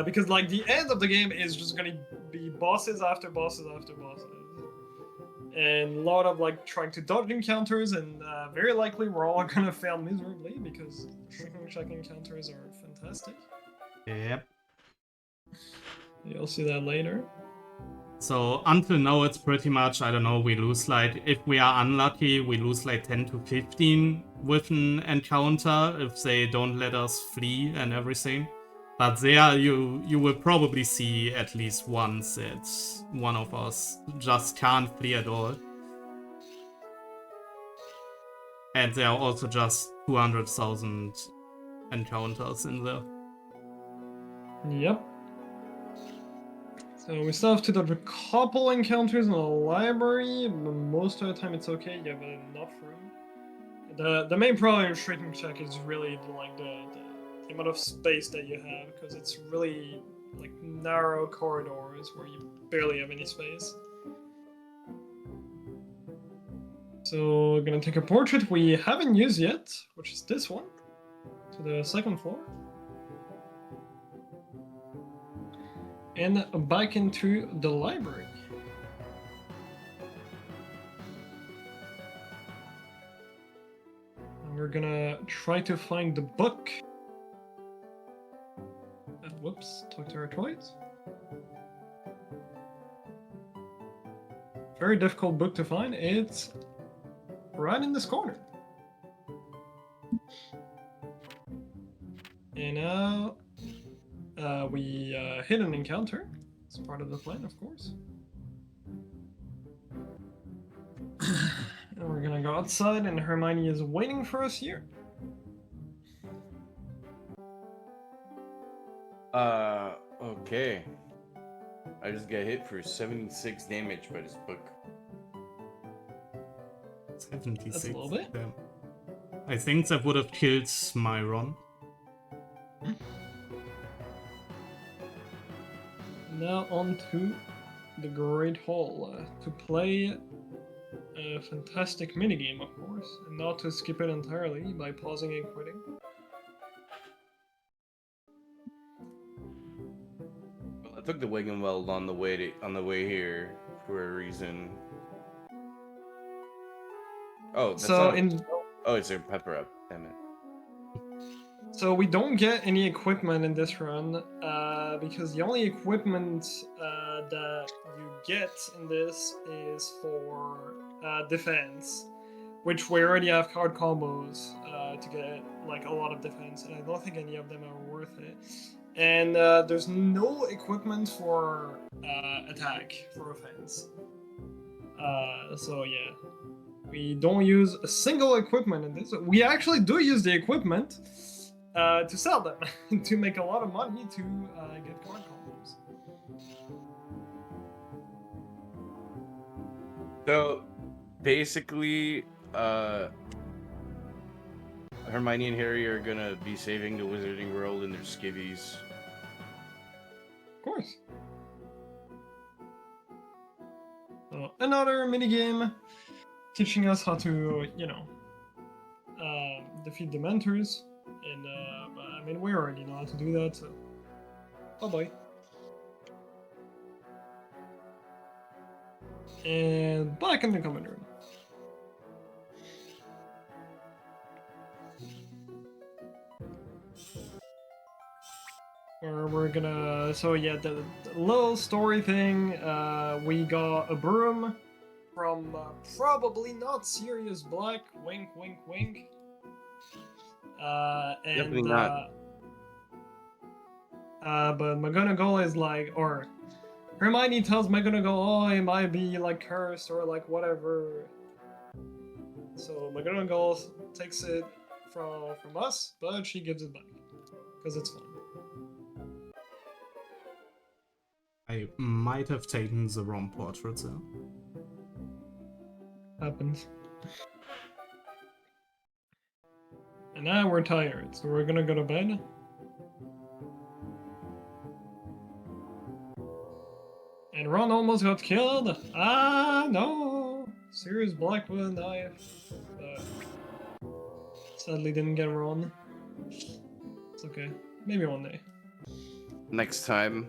because like the end of the game is just gonna be bosses after bosses after bosses, and a lot of like trying to dodge encounters, and very likely we're all gonna fail miserably because shrinking check encounters are fantastic. Yep. You'll see that later. So until now, it's pretty much, I don't know, we lose like, if we are unlucky, we lose like 10 to 15 with an encounter if they don't let us flee and everything. But there you will probably see at least once that one of us just can't flee at all. And there are also just 200,000 encounters in there. Yep. So we still have to dodge a couple encounters in the library, but most of the time it's okay, you have enough room. The main problem with shrinking check is really the amount of space that you have, because it's really like narrow corridors where you barely have any space. So we're gonna take a portrait we haven't used yet, which is this one, to the 2nd floor. And back into the library. And we're gonna try to find the book. Whoops, talk to our toys. Very difficult book to find. It's right in this corner. And now we hit an encounter. It's part of the plan, of course. And we're gonna go outside, and Hermione is waiting for us here. Okay. I just got hit for 76 damage by this book. 76. That's a little bit. Damn. I think that would have killed Myron. Now on to the Great Hall to play a fantastic minigame, of course, and not to skip it entirely by pausing and quitting. Well, I took the Wiggenweld on the way here for a reason. Oh, that's So not... Oh, it's a pepper up. Damn it. So we don't get any equipment in this run, because the only equipment that you get in this is for defense, which we already have card combos to get like a lot of defense, and I don't think any of them are worth it. And there's no equipment for attack, for offense. So yeah, we don't use a single equipment in this. We actually do use the equipment to sell them, to make a lot of money to get card combos. So basically, Hermione and Harry are gonna be saving the Wizarding World in their skivvies. Of course. So another minigame teaching us how to, defeat the mentors. And but, I mean, we already know how to do that. So, bye bye. And back in the common room. Where we're gonna, so yeah, the little story thing, we got a broom from probably not Sirius Black, wink wink wink. And Definitely not. But McGonagall is like, or Hermione tells McGonagall, oh, it might be like cursed or like whatever. So McGonagall takes it from us, but she gives it back because it's fun. I might have taken the wrong portrait there. Happens. And now we're tired, so we're gonna go to bed. And Ron almost got killed. Ah, no! Sirius Black with a knife. Sadly didn't get Ron. It's okay. Maybe one day. Next time.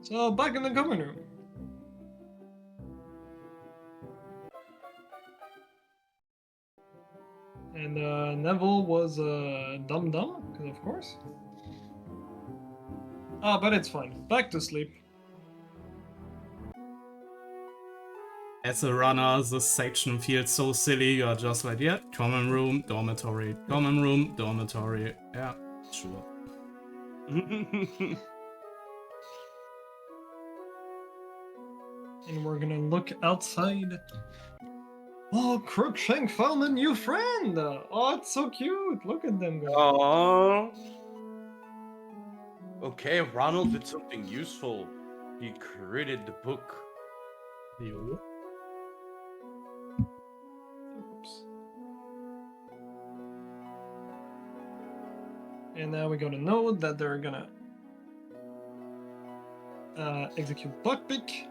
So, back in the common room. And Neville was dumb, because of course. Ah, but it's fine. Back to sleep. As a runner, this section feels so silly. You're just like, yeah, common room, dormitory, common room, dormitory. Yeah, sure. And we're gonna look outside. Oh, Crookshank found a new friend! Oh, it's so cute! Look at them go. Aww. Okay, Ronald did something useful. He created the book. You. Oops. And now we got a note that they're gonna execute Buckbeak.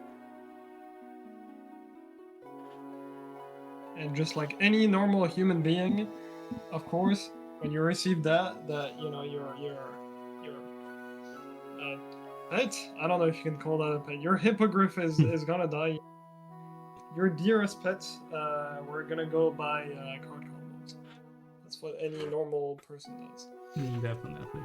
And just like any normal human being, of course, when you receive that you know your pet, I don't know if you can call that a pet. Your hippogriff is gonna die. Your dearest pet, we're gonna go buy card combos. That's what any normal person does. Definitely.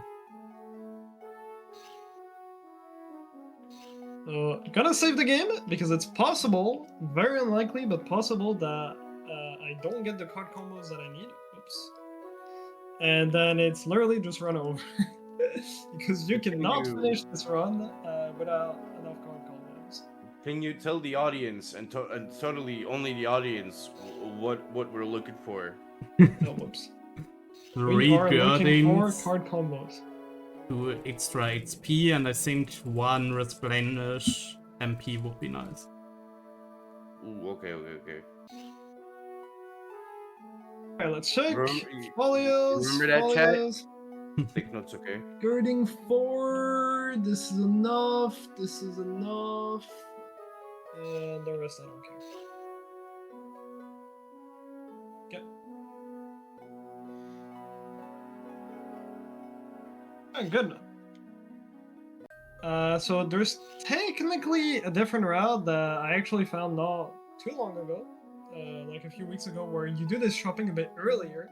So, gonna save the game because it's possible, very unlikely, but possible that I don't get the card combos that I need. Oops. And then it's literally just run over. Because you cannot finish this run without enough card combos. Can you tell the audience, and totally only the audience, what we're looking for? Oh, whoops. We 3 are looking for girdings, card combos. 2 extra XP, and I think 1 replenish MP would be nice. Ooh, okay. Alright, let's check. Remember Folios. that, chat? Folios. Take notes, okay? Girding 4. This is enough. This is enough. And the rest I don't care. Okay. Oh, good. So there's technically a different route that I actually found not too long ago, like a few weeks ago, where you do this shopping a bit earlier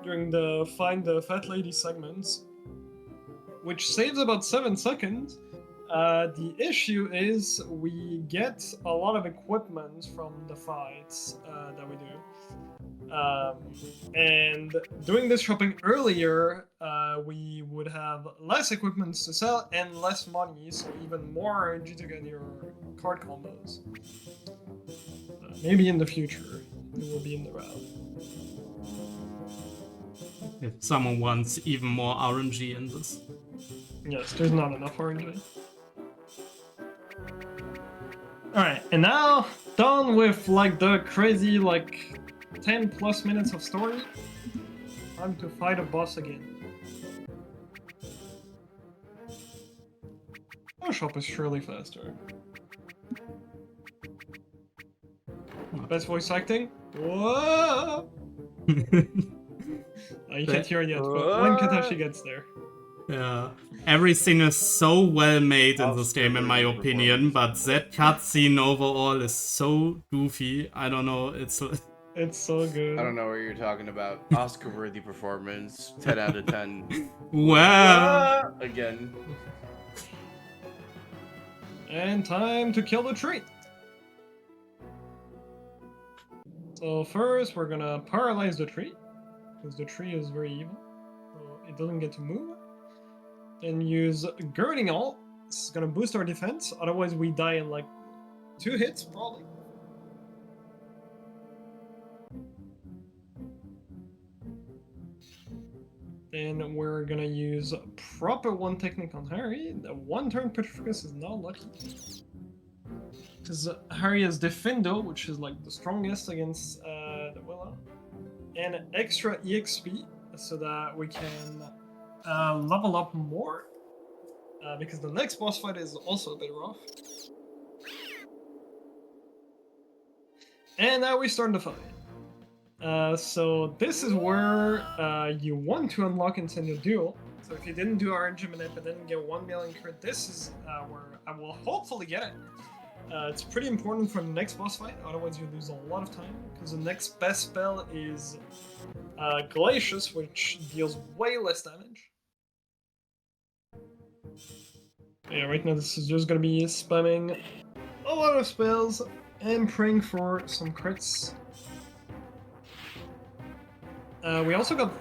during the Find the Fat Lady segments, which saves about 7 seconds. The issue is we get a lot of equipment from the fights that we do. And doing this shopping earlier, we would have less equipment to sell and less money, so even more energy to get your card combos. Maybe in the future, it will be in the route. if someone wants even more RNG in this. Yes, there's not enough RNG. Alright, and now done with like the crazy like 10 plus minutes of story. Time to fight a boss again. Photoshop is surely faster. Best voice acting? Whoa! You can't hear it yet, but when Katashi gets there. Yeah, everything is so well made in this game, in my opinion, but that cutscene overall is so goofy. I don't know, it's so good. I don't know what you're talking about. Oscar-worthy performance, 10 out of 10. wow. Again. And time to kill the tree. So first, we're gonna paralyze the tree, because the tree is very evil, so it doesn't get to move. Then use girding all. This is gonna boost our defense. Otherwise, we die in like 2 hits probably. Then we're gonna use proper one technique on Harry. The 1-turn Petrificus is not lucky. Because Harry has Defendo, which is like the strongest against the Willow. And extra EXP, so that we can level up more. Because the next boss fight is also a bit rough. And now we start the fight. So this is where you want to unlock Incendio Duel. So if you didn't do RNG Manip and didn't get 1 million crit, this is where I will hopefully get it. It's pretty important for the next boss fight, otherwise you lose a lot of time, because the next best spell is Glacius, which deals way less damage. Yeah, right now this is just gonna be spamming a lot of spells and praying for some crits. We also got,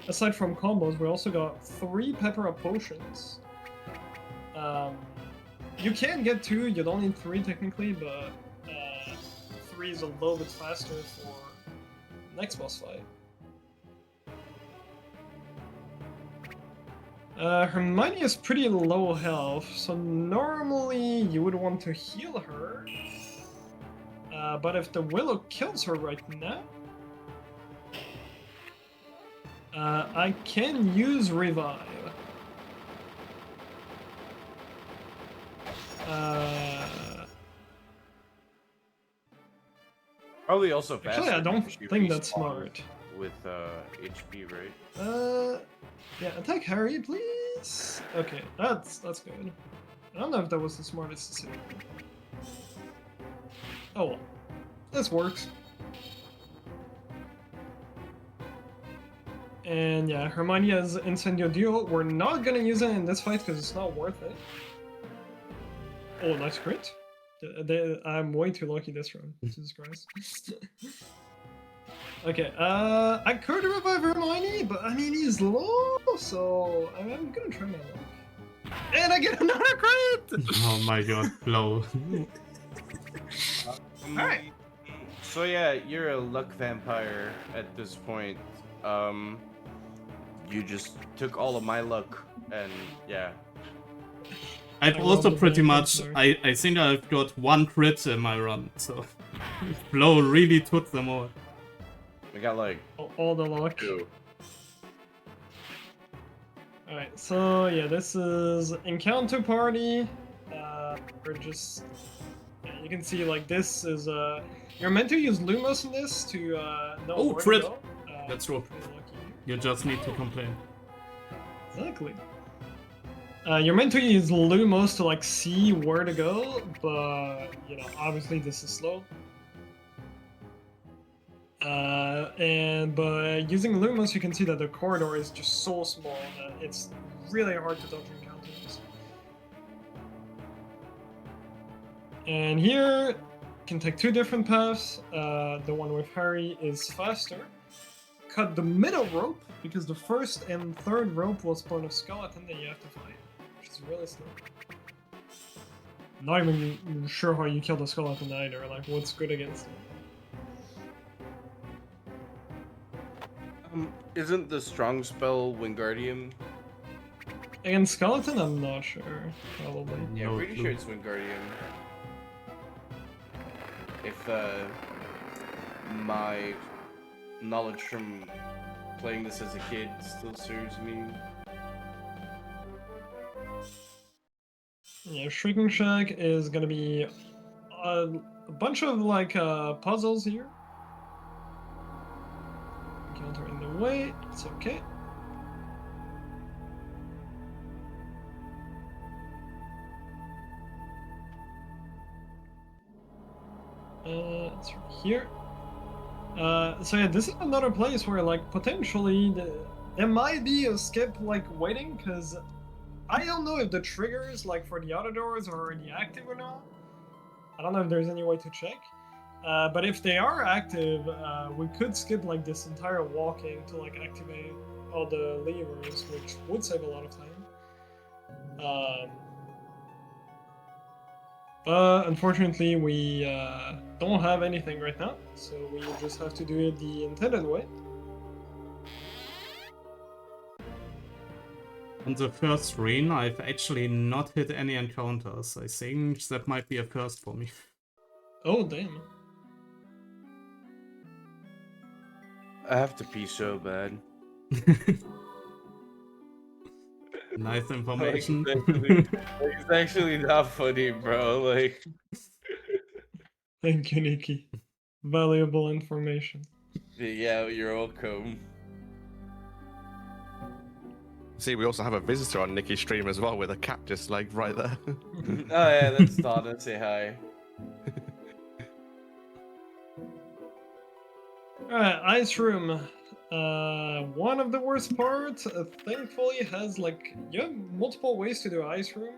aside from combos, we also got 3 Pepper Up Potions. You can get 2, you don't need 3 technically, but 3 is a little bit faster for next boss fight. Hermione is pretty low health, so normally you would want to heal her. But if the Willow kills her right now, I can use Revive. Probably also faster. Actually, I don't because she think that's respawns smart. With HP, right? Yeah, attack Harry, please. Okay, that's good. I don't know if that was the smartest decision. Oh well, this works. And yeah, Hermione has Incendio Duel. We're not gonna use it in this fight because it's not worth it. Oh, nice crit. I'm way too lucky this round. Jesus Christ. Okay, I could revive Hermione, but I mean he's low, so I'm gonna try my luck. And I get another crit! Oh my god, Flo. Alright. So yeah, you're a luck vampire at this point. You just took all of my luck, and yeah. I've I also rolled pretty the much, sorry. I think I've got 1 crit in my run, so Flo really took them all. We got like All the luck. 2. Alright, so yeah, this is Encounter Party. We're just... Yeah, you can see like this is... You're meant to use Lumos in this to know Oh, where crit. to go. That's true. pretty lucky. You just need to complain. Exactly. You're meant to use Lumos to like see where to go, but you know, obviously this is slow. But using Lumos, you can see that the corridor is just so small that it's really hard to dodge encounters. And here, you can take 2 different paths. The one with Harry is faster. Cut the middle rope, because the first and third rope will spawn a skeleton that you have to fight, which is really slow. Not even sure how you kill the skeleton either, like what's good against it. Isn't the strong spell Wingardium? Against Skeleton, I'm not sure. Probably. Yeah, No I'm pretty clue. sure it's Wingardium. If my knowledge from playing this as a kid still serves me. Yeah, Shrieking Shack is gonna be a bunch of like puzzles here. Counter in the way, it's okay. It's right here. So yeah, this is another place where like potentially there might be a skip like waiting, because I don't know if the triggers like for the other doors are already active or not. I don't know if there's any way to check. But if they are active, we could skip like this entire walking to like activate all the levers, which would save a lot of time. But unfortunately, we don't have anything right now, so we just have to do it the intended way. On the first screen, I've actually not hit any encounters. I think that might be a first for me. Oh, damn. I have to pee so bad. Nice information. It's actually not funny, bro. Like, Thank you, Nikki. Valuable information. yeah, you're welcome. See, we also have a visitor on Nikki's stream as well, with a cat just like right there. Oh yeah, that's Donna. Say hi. Alright, Ice Room. One of the worst parts, thankfully, has like, you have multiple ways to do Ice Room.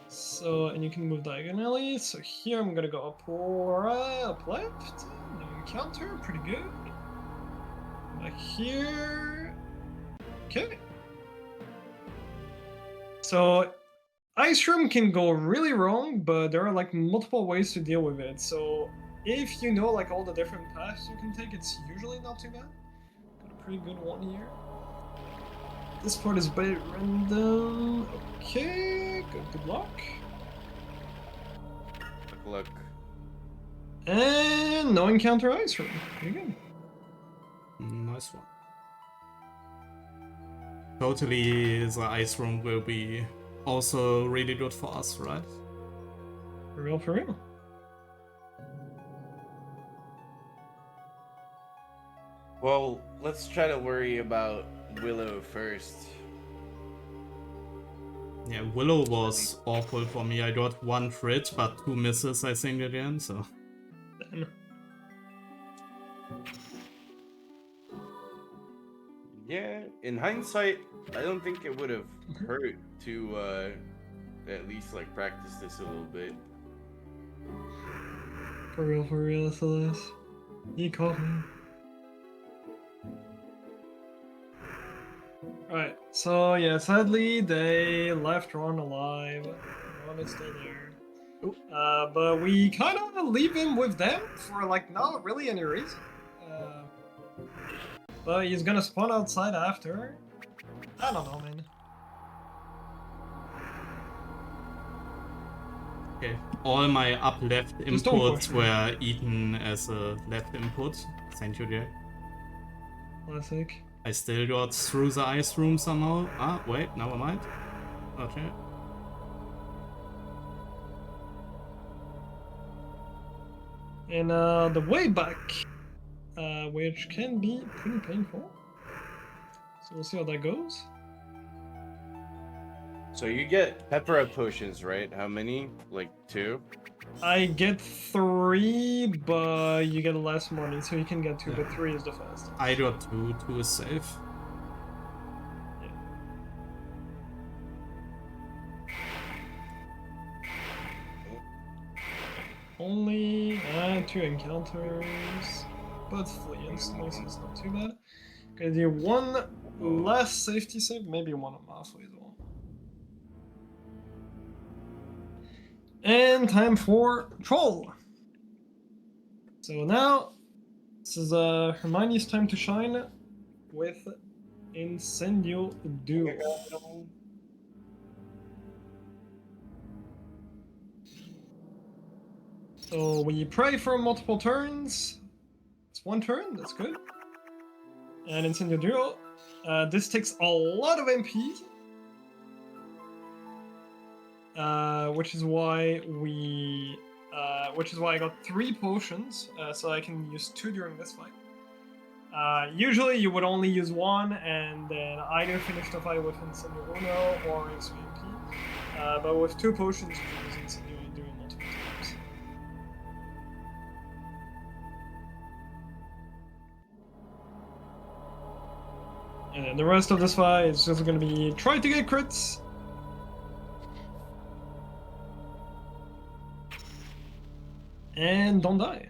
So, and you can move diagonally. So here I'm gonna go up right, up left. No encounter, pretty good. Back here. Okay. So, Ice Room can go really wrong, but there are like multiple ways to deal with it. So, if you know like all the different paths you can take, it's usually not too bad. Got a pretty good one here. This part is a bit random. Okay, good luck. Look. And no encounter Ice Room. Pretty good. Nice one. Totally, the ice room will be also really good for us, right? For real, for real. Well, let's try to worry about Willow first. Yeah, Willow was awful for me. I got one crit, but 2 misses, I think, again, so... Damn. Yeah, in hindsight, I don't think it would have hurt to at least like practice this a little bit. For real, SLS. You caught me. Alright, so yeah, sadly they left Ron alive. Ron is still there. But we kind of leave him with them for like not really any reason. But he's gonna spawn outside after. I don't know, man. Okay, all my up left Just don't inputs push me. were eaten as a left input. Thank you, Jay. Classic. I still got through the ice room somehow. Ah, wait, never mind. Okay. And the way back, which can be pretty painful. So we'll see how that goes. So you get pepper potions, right? How many? Like 2? I get 3, but you get less money, so you can get 2, but 3 is the fastest. I got 2, 2 is safe. Yeah. Only 2 encounters, but flee instantly, so it's not too bad. Gonna do 1 less safety save, maybe 1 on Malfoy as well. And time for Troll. So now, This is Hermione's time to shine with Incendio Duo. So we pray for multiple turns. It's one turn, that's good. And Incendio Duo. This takes a lot of MP. Which is why I got 3 potions, so I can use 2 during this fight. Usually you would only use 1 and then either finish the fight with Incendio Uno or XVMP. But with 2 potions you can use Incendio Duo multiple times. And then the rest of this fight is just gonna be try to get crits. And don't die.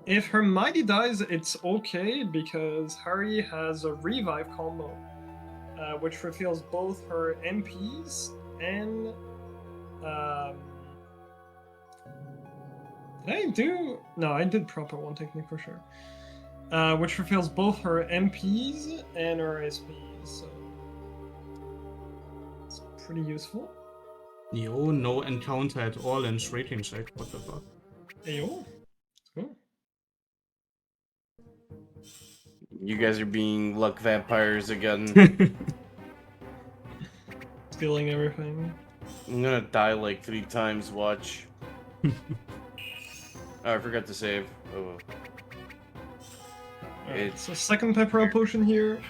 If Hermione dies, it's okay because Harry has a revive combo, which refills both her MPs and. Did I do? No, I did proper one technique for sure. Which refills both her MPs and her SPs, so it's pretty useful. Yo, no encounter at all in Shrieking Shake, what the fuck? Ayo. Cool. You guys are being luck vampires again. Stealing everything. I'm gonna die like 3 times, watch. Oh, I forgot to save. Oh well. It's a second Pepperell potion here.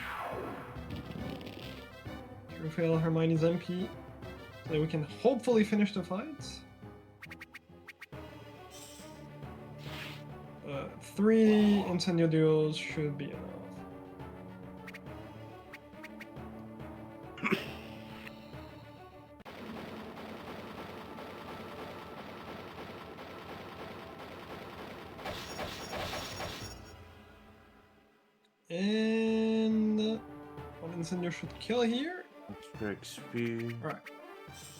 To refill Hermione's MP. So that we can hopefully finish the fight. 3 Incendio Duos should be enough. And one Incendio should kill here. XP. Alright.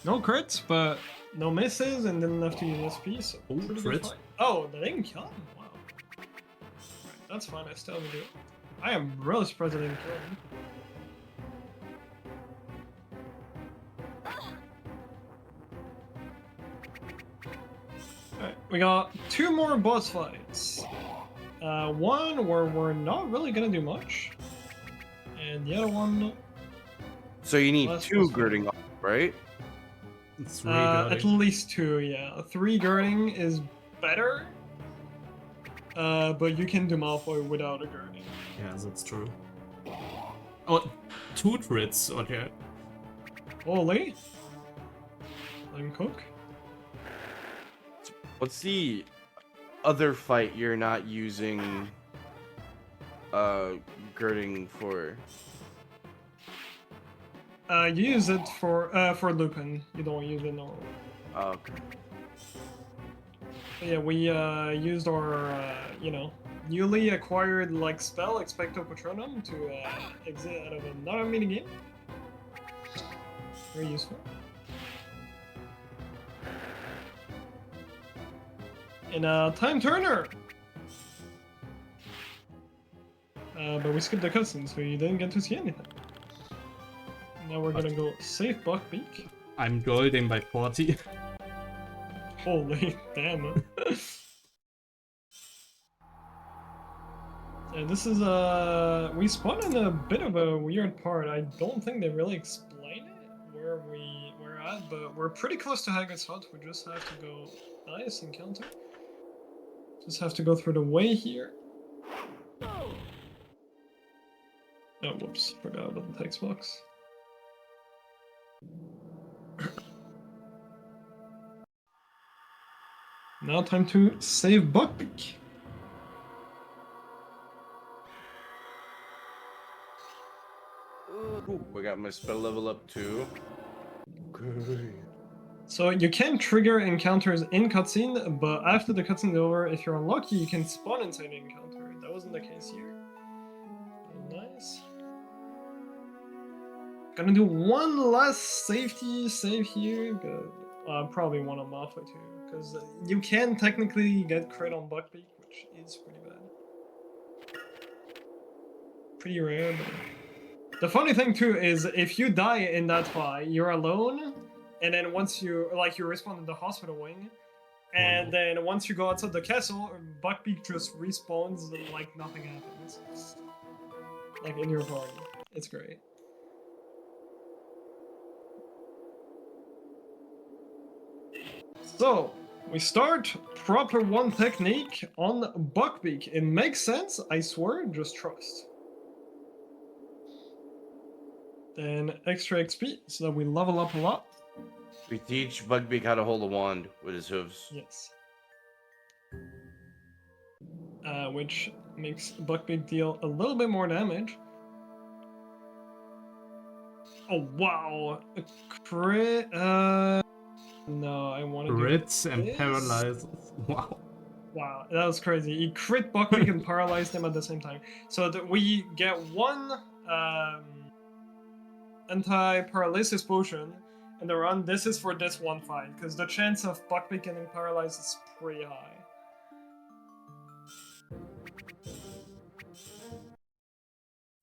No crits, but no misses, and didn't have to use SP, so Ooh, pretty crit. good fight. Oh, they didn't kill him? Wow. Right, that's fine, I still have to do it. I am really surprised I didn't kill him. Alright, we got 2 more boss fights. One where we're not really gonna do much, and the other one... So you need Last 2 boss fight. girding off, right? It's At least 2, yeah. 3 girding is better, but you can do Malfoy without a girding. Yeah, that's true. Oh, 2 crits, okay. Holy. Let him cook. What's the other fight you're not using girding for? You use it for Lupin. You don't use it normally. Oh, okay. But yeah, we used our newly acquired like spell Expecto Patronum to exit out of another minigame. Very useful. And Time Turner! But we skipped the cutscene, so you didn't get to see anything. Now we're gonna go save Buckbeak. I'm golding by 40. Holy damn. Yeah, this is we spawned in a bit of a weird part. I don't think they really explain it where we're at, but we're pretty close to Hagrid's hut. We just have to go nice encounter. Just have to go through the way here. Oh, whoops, forgot about the text box. Now time to save Buckbeak. Ooh, I got my spell level up too. Okay. So you can trigger encounters in cutscene, but after the cutscene is over, if you're unlucky, you can spawn inside the encounter. That wasn't the case here. Nice. Gonna do one last safety save here. Good. Probably one on Malfoy too, because you can technically get crit on Buckbeak, which is pretty bad. pretty rare. But... The funny thing too is if you die in that fight, you're alone, and then once you respawn in the hospital wing, and then once you go outside the castle, Buckbeak just respawns like nothing happens. Like in your party. It's great. So, we start proper one technique on Buckbeak. It makes sense, I swear, just trust. Then extra XP, so that we level up a lot. We teach Buckbeak how to hold a wand with his hooves. Yes. Which makes Buckbeak deal a little bit more damage. Oh wow! A crit. No, I want to do Crits and this. paralyzes. Wow. Wow, that was crazy. He crit Buckbeak and paralyzed him at the same time. So that we get one anti-paralysis potion in the run. This is for this one fight, because the chance of Buckbeak getting paralyzed is pretty high.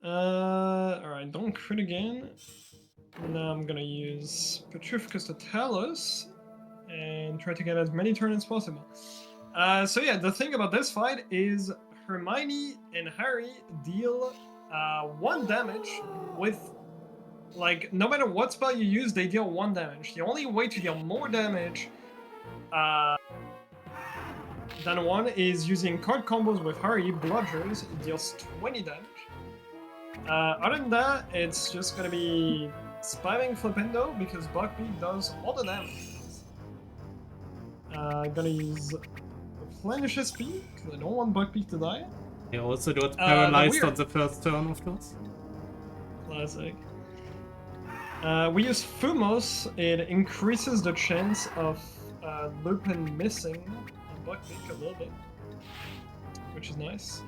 Alright, don't crit again. Now I'm gonna use Petrificus to Talos and try to get as many turns as possible. So yeah, the thing about this fight is Hermione and Harry deal 1 damage with, like, no matter what spell you use, they deal 1 damage. The only way to deal more damage than 1 is using card combos with Harry. Bludgers, it deals 20 damage. Other than that, it's just gonna be spamming Flipendo because Buckbeak does all the damage. Gonna use Replenish SP because I don't want Buckbeak to die. He also got paralyzed on the first turn, of course. Classic. We use Fumos. It increases the chance of Lupin missing Buckbeak a little bit, which is nice.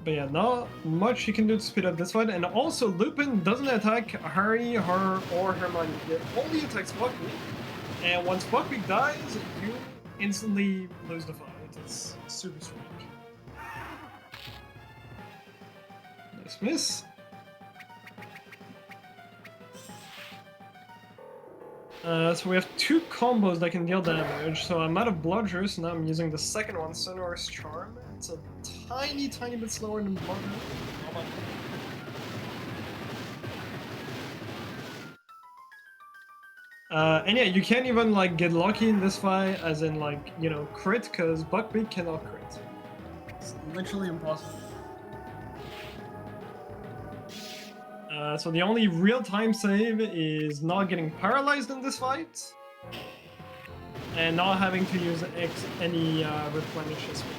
But yeah, not much you can do to speed up this fight, and also Lupin doesn't attack Harry, her, or Hermione. It only attacks Buckbeak, and once Buckbeak dies, you instantly lose the fight. It's super strange. Nice miss. So we have 2 combos that can deal damage, so I'm out of Bludgers, now I'm using the second one, Sonorous Charm. It's a tiny bit slower than Bludger. And yeah, you can't even like get lucky in this fight, as in like, you know, crit, because Buckbeak cannot crit. It's literally impossible. So the only real-time save is not getting paralyzed in this fight, and not having to use any replenish as well.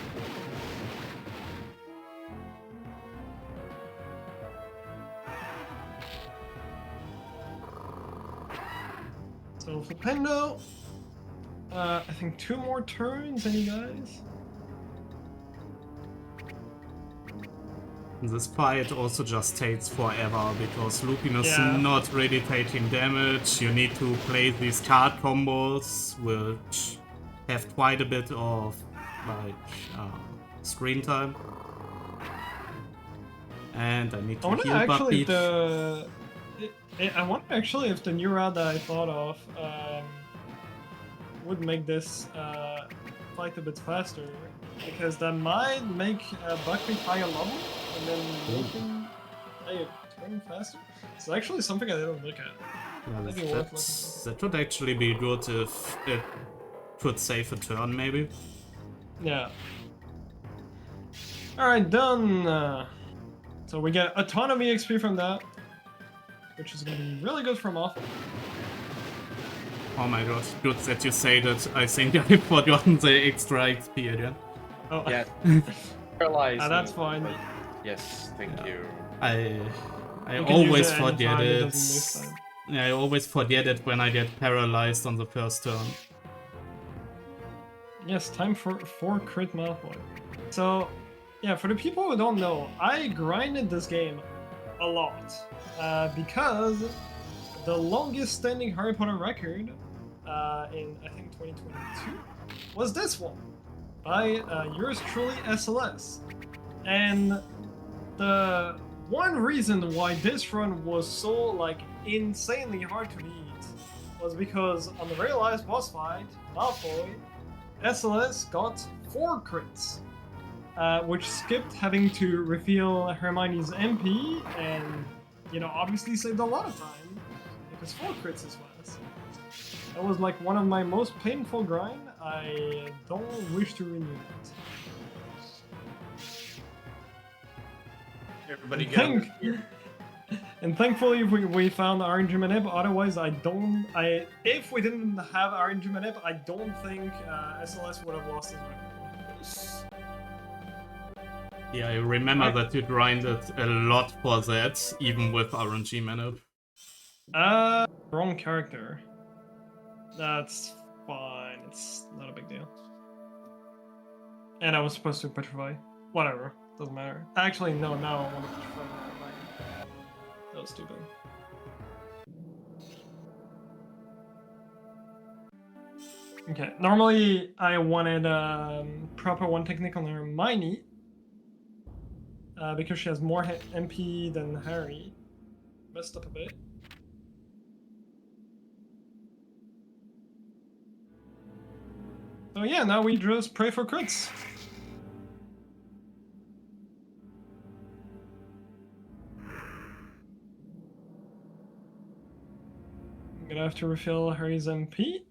So Flipendo, I think 2 more turns, any guys? This fight also just takes forever because Lupin is not really taking damage. You need to play these card combos, which have quite a bit of like screen time. And I need to heal Buckbeak. I wonder actually if the new route that I thought of would make this fight a bit faster, because that might make Buckbeak higher level and then making a turn faster. It's actually something I didn't look at. Yeah, that would actually be good if it could save a turn, maybe. Yeah. Alright, done! So we get a ton of EXP from that, which is going to be really good for Moth. Oh my god, good that you say that. I think I've forgotten the extra XP again. Oh. Yeah. Paralyzed. That's fine. Yes, thank you. I always forget it. Yeah, I always forget it when I get paralyzed on the first turn. Yes, time for 4 crit Malfoy. So, yeah, for the people who don't know, I grinded this game a lot. Because the longest standing Harry Potter record in, I think, 2022 was this one by yours truly SLS. And the one reason why this run was so like insanely hard to beat was because on the very last boss fight, Malfoy, SLS got 4 crits, which skipped having to reveal Hermione's MP, and obviously saved a lot of time because 4 crits is fast. That was like one of my most painful grind. I don't wish to renew it. Everybody get And thankfully we found RNG Manip, otherwise if we didn't have RNG Manip, I don't think SLS would have lost his record. Yeah, I remember that you grinded a lot for that, even with RNG Manip. Wrong character. That's fine, it's not a big deal. And I was supposed to petrify. Whatever, doesn't matter. Actually, no, now I want to petrify. That was stupid. Okay, normally I wanted proper one technique on Hermione because she has more MP than Harry. Messed up a bit. So yeah, now we just pray for crits. I'm gonna have to refill Harry's MP.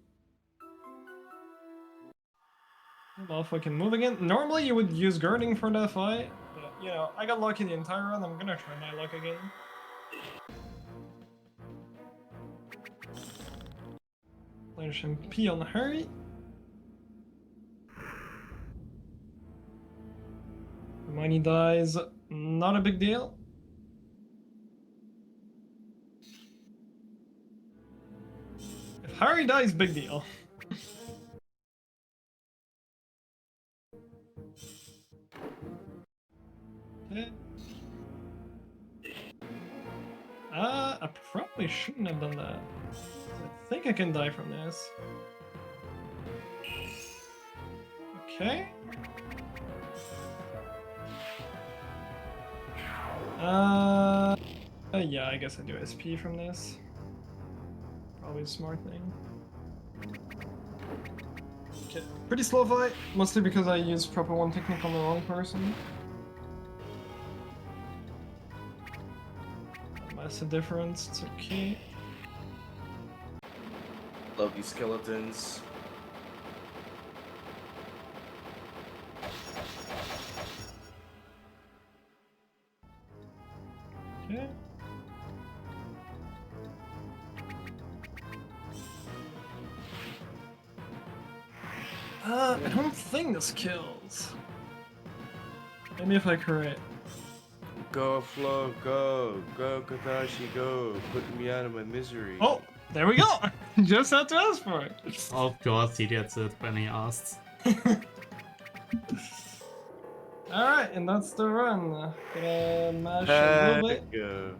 Malfoy can move again. Normally you would use Girding for that fight, but I got lucky the entire run. I'm gonna try my luck again. Flash MP on Harry. Hermione dies, not a big deal. If Harry dies, big deal. Okay. I probably shouldn't have done that. I think I can die from this. Okay. Yeah, I guess I do SP from this. Probably a smart thing. Okay, pretty slow fight, mostly because I used proper one technique on the wrong person. Massive difference, it's okay. Love you, skeletons. Okay. I don't think this kills. Maybe if I crit. Go, Flo, go. Go, Katashi, go. Put me out of my misery. Oh, there we go! Just had to ask for it. Of course he gets it when he asks. Alright, and that's the run. Gonna mash a little bit. Go.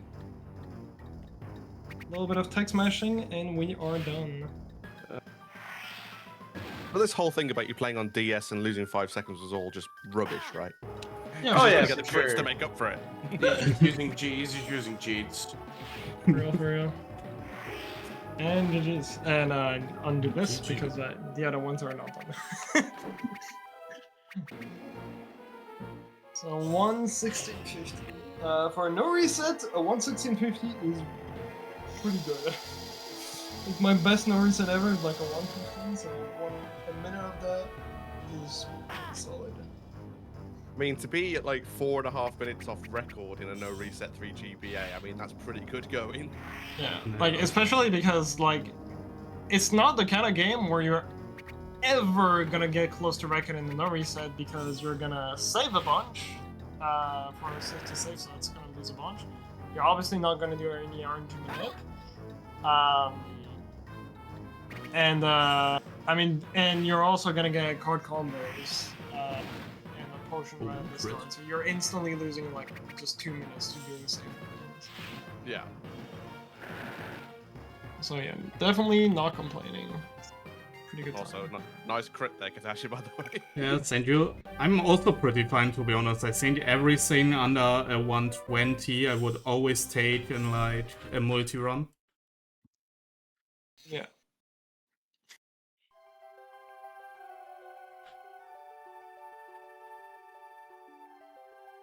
A little bit of text mashing, and we are done. But this whole thing about you playing on DS and losing 5 seconds was all just rubbish, right? Yeah, Oh, You yeah, get the for crits sure. to make up for it. He's using G's, he's using cheats. for real. And GG's. And undo this because the other ones are not done. So 116.50. For no reset, a 116.50 is pretty good. Like my best no reset ever is like a 115, so a minute of that is pretty solid. I mean, to be at like 4.5 minutes off record in a no reset 3 GBA, I mean, that's pretty good going. Yeah, like especially because like it's not the kind of game where you're ever gonna get close to record in the no reset because you're gonna save a bunch for a 60 save, so it's gonna lose a bunch. You're obviously not gonna do any RNG minute. And you're also gonna get card combos and a potion right at the start, so you're instantly losing like just 2 minutes to doing safe things. Yeah. So yeah, definitely not complaining. Pretty good Also, time. nice crit there, Katashi, by the way. Yes, and you. I'm also pretty fine, to be honest. I think everything under a 120 I would always take in like a multi-run. Yeah.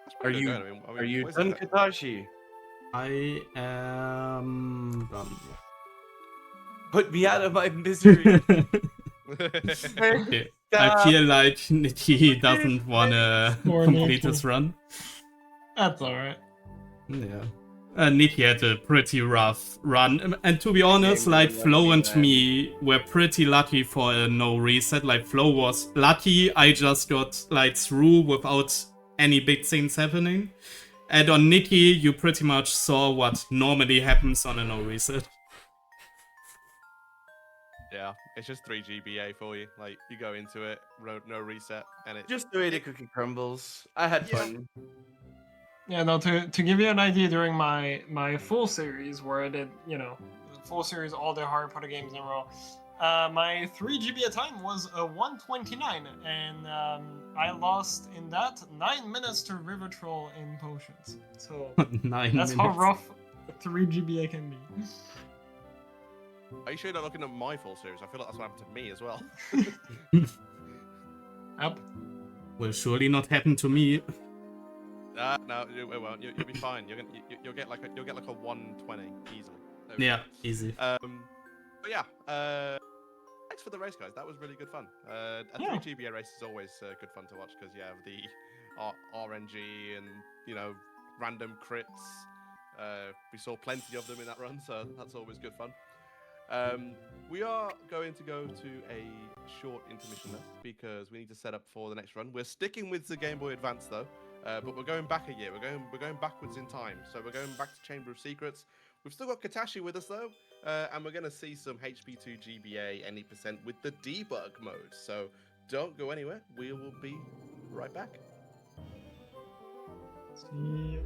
That's Are pretty you good. I mean, are you what is done, it? Katashi? I am done. Put me out of my misery. Okay. I feel like he doesn't wanna Or complete Nikki. his run. That's alright. Yeah. Nikki had a pretty rough run. And to be honest, game like really Flo lucky, and man. me were pretty lucky for a no reset. Like Flo was lucky, I just got like through without any big things happening. And on Nikki, you pretty much saw what normally happens on a no reset. Yeah, it's just 3 GBA for you. Like, you go into it, no reset, and it's Just the way the cookie crumbles. I had Yeah. fun. Yeah, no, to give you an idea, during my full series, where I did, full series, all the Harry Potter games in a row, my 3 GBA time was a 129, and I lost in that 9 minutes to River Troll in potions. So 9 that's minutes. how rough 3 GBA can be. Are you sure you're not looking at my full series? I feel like that's what happened to me as well. Yep. Will surely not happen to me. No, it won't. You'll be fine. You'll get like a 120 easily. There we Yeah, go. easy. But yeah. Thanks for the race, guys. That was really good fun. A Yeah. 3 GBA race is always good fun to watch because you have the RNG and random crits. We saw plenty of them in that run, so that's always good fun. We are going to go to a short intermission now because we need to set up for the next run. We're sticking with the Game Boy Advance though, but we're going back a year. We're going backwards in time. So we're going back to Chamber of Secrets. We've still got Katashi with us though, and we're going to see some HP2 GBA any percent with the debug mode. So don't go anywhere. We will be right back. See you.